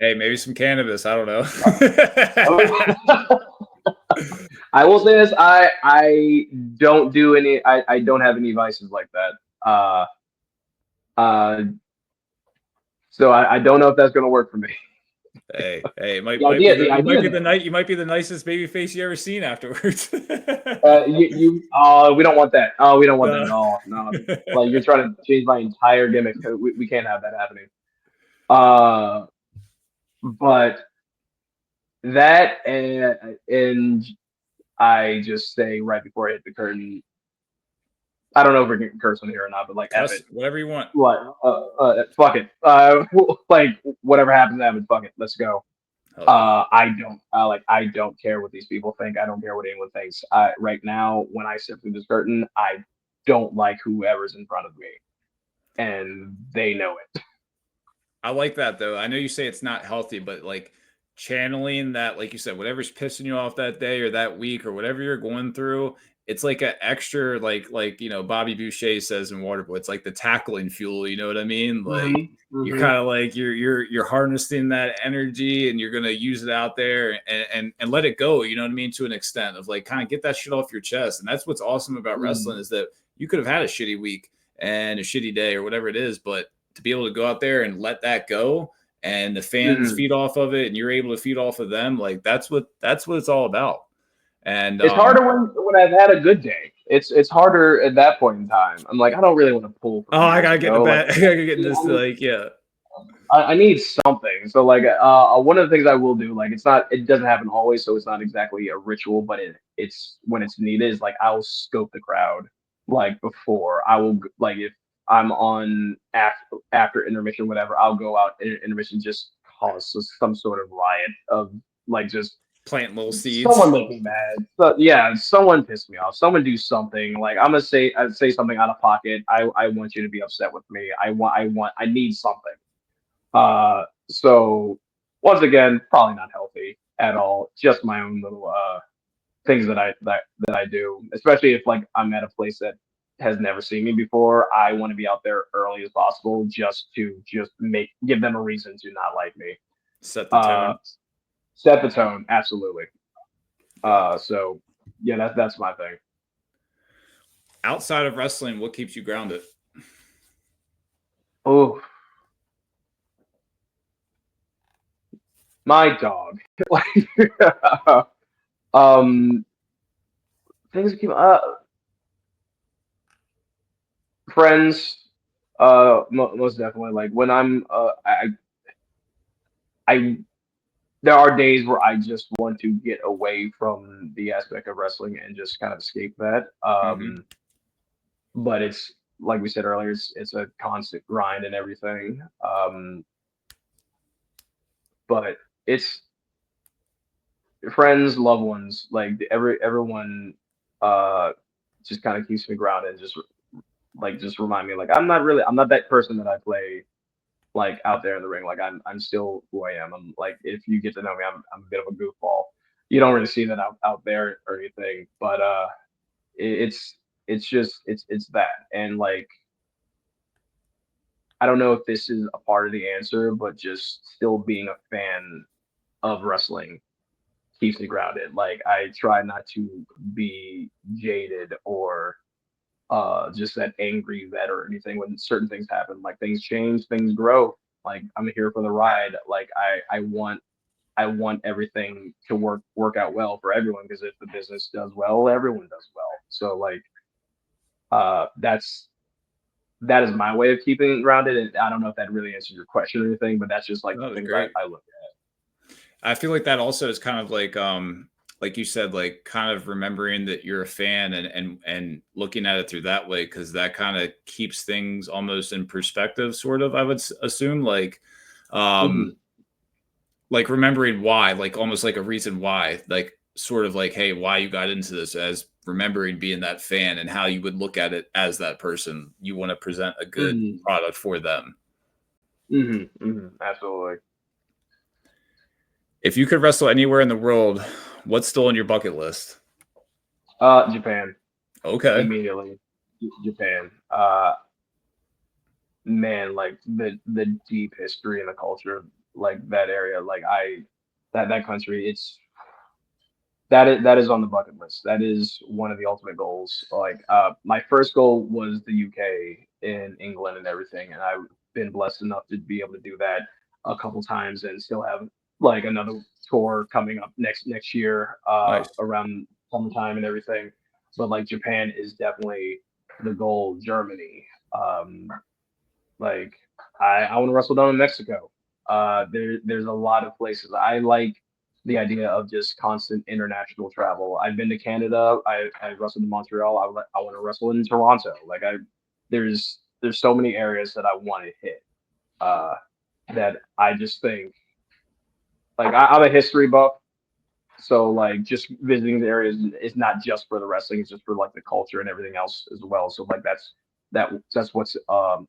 Hey, maybe some cannabis. I don't know. I will say this: I don't do any. I don't have any vices like that. Uh, so I don't know if that's going to work for me. Hey, it might The might be idea, the the you might idea, be the though. night you might be the nicest baby face you ever seen afterwards. We don't want that. Oh, we don't want that No. at all. No, like you're trying to change my entire gimmick. We can't have that happening. Uh, but that and I just say right before I hit the curtain, I don't know if we can curse on here or not, but like F Cuss it. whatever you want. What? Fuck it. Like whatever happens, happens. Fuck it. Let's go. Hell yeah. I don't care what these people think. I don't care what anyone thinks. Right now, when I step through this curtain, I don't like whoever's in front of me, and they know it. I like that though. I know you say it's not healthy, but like channeling that, like you said, whatever's pissing you off that day or that week or whatever you're going through, it's like an extra, like Bobby Boucher says in Waterboy, it's like the tackling fuel. You know what I mean? Like you're kind of like you're harnessing that energy and you're gonna use it out there and let it go. You know what I mean? To an extent of like kind of get that shit off your chest. And that's what's awesome about wrestling is that you could have had a shitty week and a shitty day or whatever it is, but to be able to go out there and let that go and the fans feed off of it and you're able to feed off of them, like that's what it's all about. And It's harder when I've had a good day. It's harder at that point in time. I'm like, I don't really want to pull from I here, gotta get in the like, back. I gotta get in this, like, yeah. I need something. So like one of the things I will do, like it doesn't happen always, so it's not exactly a ritual, but it's when it's needed is like I'll scope the crowd like before. I will like if I'm on after intermission, whatever, I'll go out in intermission, just cause some sort of riot of like just Plant little seeds. someone make me mad. But yeah, someone piss me off. Someone do something. Like I'm gonna say something out of pocket. I want you to be upset with me. I need something. So once again, probably not healthy at all. Just my own little things that I do, especially if like I'm at a place that has never seen me before. I want to be out there early as possible just to give them a reason to not like me. Set the tone. Set the tone, absolutely. So yeah, that's my thing. Outside of wrestling, what keeps you grounded? Oh, my dog. Things keep friends. Most definitely. Like when I there are days where I just want to get away from the aspect of wrestling and just kind of escape that. But it's like we said earlier, it's a constant grind and everything. But it's friends, loved ones, like everyone just kind of keeps me grounded and just remind me like I'm not that person that I play like out there in the ring. Like I'm still who I am. I'm like if you get to know me, I'm a bit of a goofball. You don't really see that out there or anything, but it's just it's that. And like I don't know if this is a part of the answer, but just still being a fan of wrestling keeps me grounded. Like I try not to be jaded or just that angry vet or anything when certain things happen. Like things change, things grow. Like I'm here for the ride. Like I want everything to work out well for everyone because if the business does well, everyone does well. So like that is my way of keeping it grounded. And I don't know if that really answers your question or anything, but that's just like the things I look at. I feel like that also is kind of like you said, like kind of remembering that you're a fan and looking at it through that way, because that kind of keeps things almost in perspective, sort of, I would assume, like like remembering why, like almost like a reason why, like sort of like, hey, why you got into this, as remembering being that fan and how you would look at it as that person. You want to present a good product for them. Absolutely. If you could wrestle anywhere in the world, what's still on your bucket list? Japan. Okay. Immediately. Japan. Man, like the deep history and the culture, like that area, like that country, that is on the bucket list. That is one of the ultimate goals. Like my first goal was the UK in England and everything, and I've been blessed enough to be able to do that a couple times and still have like another tour coming up next year Nice. around summertime and everything. But like Japan is definitely the goal. Germany, like I want to wrestle down in Mexico. There's a lot of places I like. the idea of just constant international travel. I've been to Canada. I wrestled in Montreal. I want to wrestle in Toronto. Like there's so many areas that I want to hit. Uh, that I just think like I'm a history buff, so like just visiting the areas is not just for the wrestling; it's just for like the culture and everything else as well. So like that's what's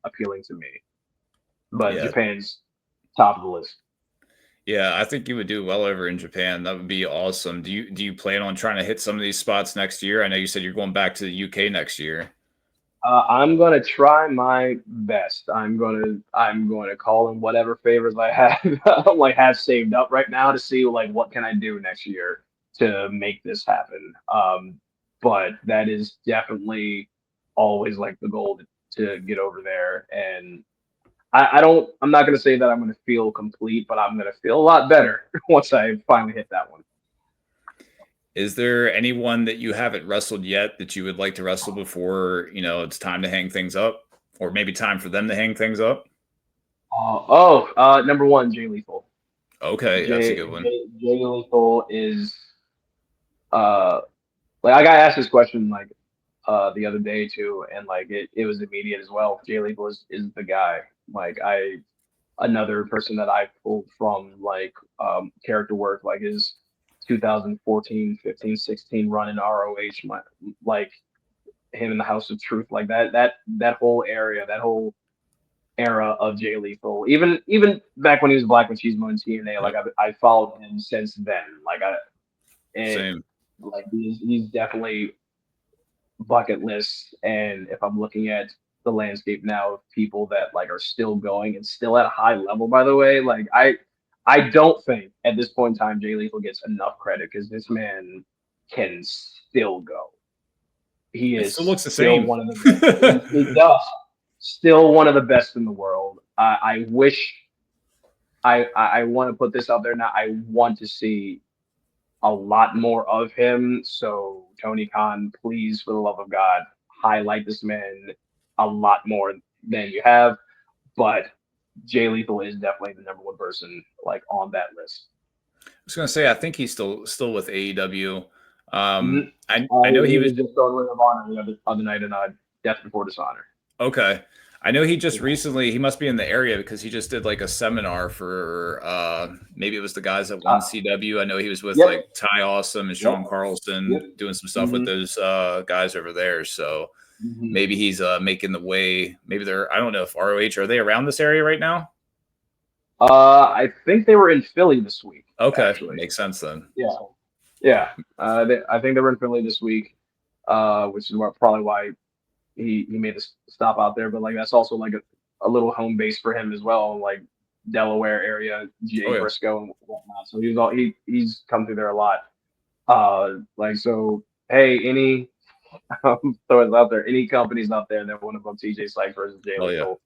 appealing to me. But Yeah. Japan's top of the list. Yeah, I think you would do well over in Japan. That would be awesome. Do you plan on trying to hit some of these spots next year? I know you said you're going back to the UK next year. I'm gonna try my best. I'm gonna call in whatever favors I have like have saved up right now to see like what can I do next year to make this happen. But that is definitely always like the goal to get over there. And I'm not gonna say that I'm gonna feel complete, but I'm gonna feel a lot better once I finally hit that one. Is there anyone that you haven't wrestled yet that you would like to wrestle before, it's time to hang things up? Or maybe time for them to hang things up? Number one, Jay Lethal. Okay, that's a good one. Jay Lethal is uh like I got asked this question like the other day too, and like it was immediate as well. Jay Lethal is the guy. Like I another person that I pulled from like character work like his 2014, 15, 16 run in ROH, like him in the House of Truth, like that whole area, that whole era of Jay Lethal. Even back when he was Black Machismo in TNA, like Yep. I followed him since then. And Same. like he's definitely bucket list. And if I'm looking at the landscape now of people that like are still going and still at a high level, by the way, like I don't think at this point in time Jay Lethal gets enough credit because this man can still go. He It is still looks the still same. one of the best. He does. Still one of the best in the world. I wish I want to put this out there now. I want to see a lot more of him. So Tony Khan, please, for the love of God, highlight this man a lot more than you have. But Jay Lethal is definitely the number one person like on that list. I was gonna say I think he's still with AEW. Mhm. I know he He was was just on Ring of Honor the other night in Death Before Dishonor. okay. I know he just recently he must be in the area because he just did like a seminar for maybe it was the guys at One CW. I know he was with Yep. like Ty Awesome and Sean Carlson doing some stuff with those guys over there. So maybe he's making the way. Maybe they're I don't know if ROH are they around this area right now? I think they were in Philly this week. Okay, Actually, makes sense then. yeah. I think they were in Philly this week, which is probably why he made this stop out there. But like that's also like a little home base for him as well, like Delaware area, Oh Jay yeah. Briscoe and whatnot. So he's come through there a lot. Like so, hey, any throw it out there, any companies out there that want to book TJay Sykes versus Jay Oh yeah. Lethal,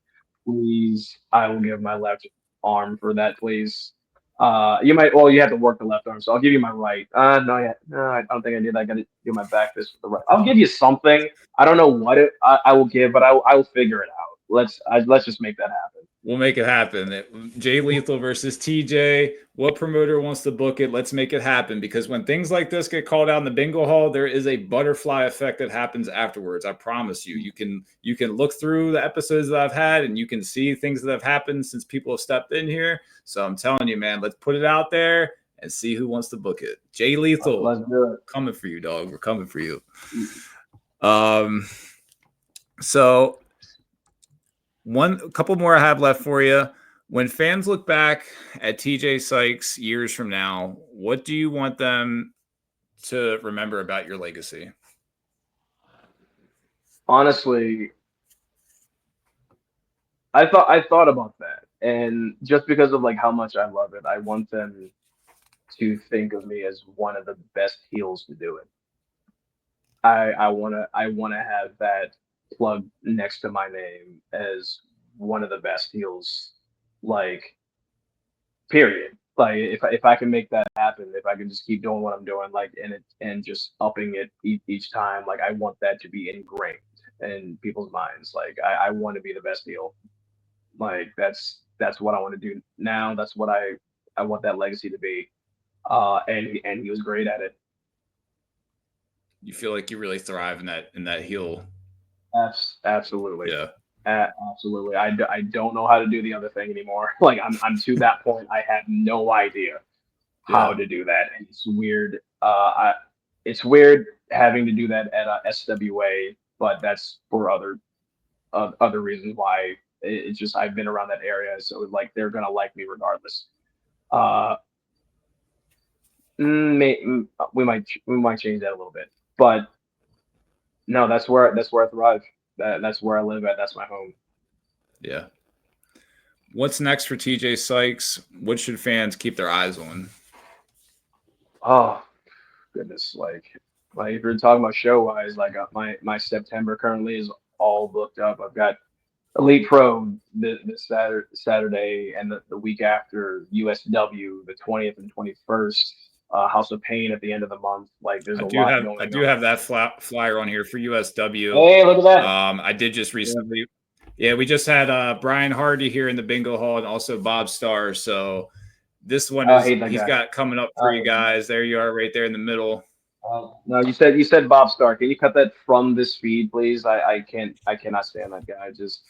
please, I will give my left arm for that, please. You have to work the left arm, so I'll give you my right. No, I don't think I did. I got to do my back fist with the right. I'll give you something. I don't know what I will give, but I will figure it out. Let's just make that happen. We'll make it happen. Jay Lethal versus TJ. What promoter wants to book it? Let's make it happen. Because when things like this get called out in the bingo hall, there is a butterfly effect that happens afterwards. I promise you. You can look through the episodes that I've had and you can see things that have happened since people have stepped in here. So I'm telling you, man, let's put it out there and see who wants to book it. Jay Lethal. Let's do it. Coming for you, dog. We're coming for you. So a couple more I have left for you. When fans look back at TJay Sykes years from now, what do you want them to remember about your legacy? Honestly, I thought about that, and just because of like how much I love it, I want them to think of me as one of the best heels to do it. I wanna have that plug next to my name as one of the best heels, like period. Like if I can make that happen, if I can just keep doing what I'm doing, like and just upping it each time, like I want that to be ingrained in people's minds. Like I want to be the best heel. Like that's what I want to do now. That's what I want that legacy to be. and he was great at it. You feel like you really thrive in that heel. Absolutely. Yeah. Absolutely. I don't know how to do the other thing anymore. Like I'm to that point. I have no idea how to do that, and it's weird. It's weird having to do that at SWA, but that's for other reasons why. It's just I've been around that area, so like they're gonna like me regardless. Uh, we might change that a little bit, but no, that's where I thrive. That's where I live at. That's my home. Yeah. What's next for TJay Sykes? What should fans keep their eyes on? Oh goodness, like if you're talking about show wise, like my September currently is all booked up. I've got Elite Pro this Saturday, and the week after USW, the 20th and 21st. House of Pain at the end of the month. Like there's a lot I going do on. have that flyer on here for USW. Hey, look at that! I did just recently. Yeah, we just had Brian Hardy here in the Bingohall and also Bob Starr. So this one he's got coming up for you guys. There you are, right there in the middle. No, you said Bob Starr. Can you cut that from this feed, please? I cannot stand that guy. Just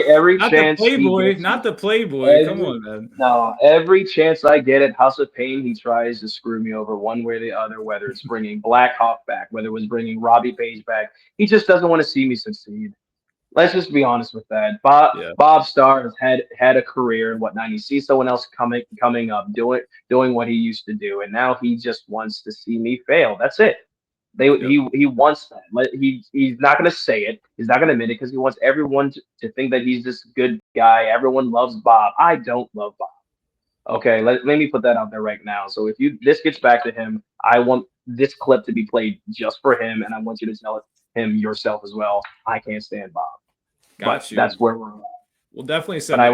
every not chance the Playboy, he gets, not the Playboy. Come on, man. No, every chance I get at House of Pain, he tries to screw me over one way or the other. Whether it's bringing Black Hawk back, whether it was bringing Robbie Page back, he just doesn't want to see me succeed. Let's just be honest with that. Bob Starr has had a career and whatnot. He sees someone else coming up doing what he used to do, and now he just wants to see me fail. That's it. He wants that. He's not going to say it. He's not going to admit it because he wants everyone to think that he's this good guy. Everyone loves Bob. I don't love Bob. Okay, let me put that out there right now. So if this gets back to him, I want this clip to be played just for him, and I want you to tell him yourself as well. I can't stand Bob. That's where we're at. We'll definitely send. But I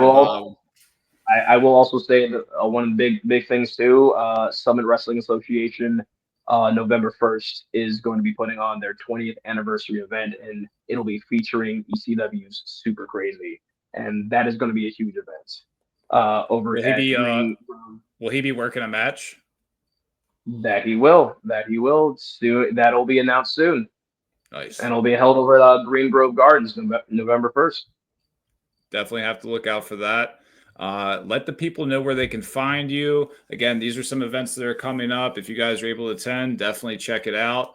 will also say that one of the big things too. Summit Wrestling Association, November 1st is going to be putting on their 20th anniversary event, and it'll be featuring ECW's Super Crazy, and that is going to be a huge event. Will he be working a match? That he will. Soon. That'll be announced soon. Nice. And it'll be held over at Green Grove Gardens November 1st. Definitely have to look out for that. Let the people know where they can find you. Again, these are some events that are coming up. If you guys are able to attend, definitely check it out.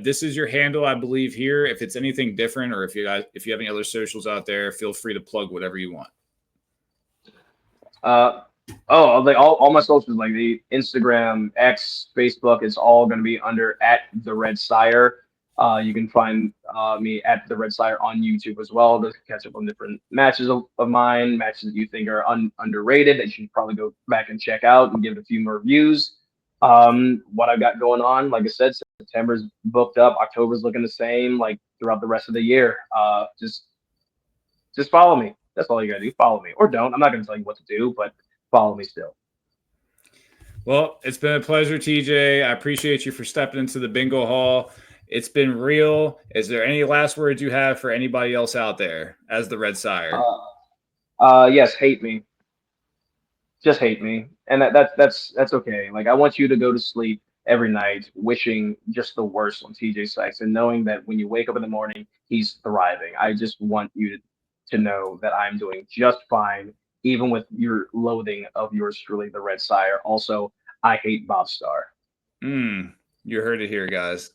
This is your handle, I believe, here. If it's anything different, or if you have any other socials out there, feel free to plug whatever you want. All my socials, like the Instagram, X, Facebook, it's all going to be under @TheRedSire. You can find me @TheRedSire on YouTube as well to catch up on different matches of mine, matches that you think are underrated that you should probably go back and check out and give it a few more views. What I've got going on, like I said, September's booked up, October's looking the same, like throughout the rest of the year. Just follow me. That's all you gotta do. Follow me, or don't. I'm not gonna tell you what to do, but follow me still. Well, it's been a pleasure, TJay. I appreciate you for stepping into the Bingohall. It's been real. Is there any last words you have for anybody else out there as the Red Sire? Yes, hate me. Just hate me, and that's okay. Like I want you to go to sleep every night wishing just the worst on TJay Sykes and knowing that when you wake up in the morning, he's thriving. I just want you to know that I'm doing just fine, even with your loathing of yours truly, the Red Sire. Also, I hate Bob Starr. You heard it here, guys.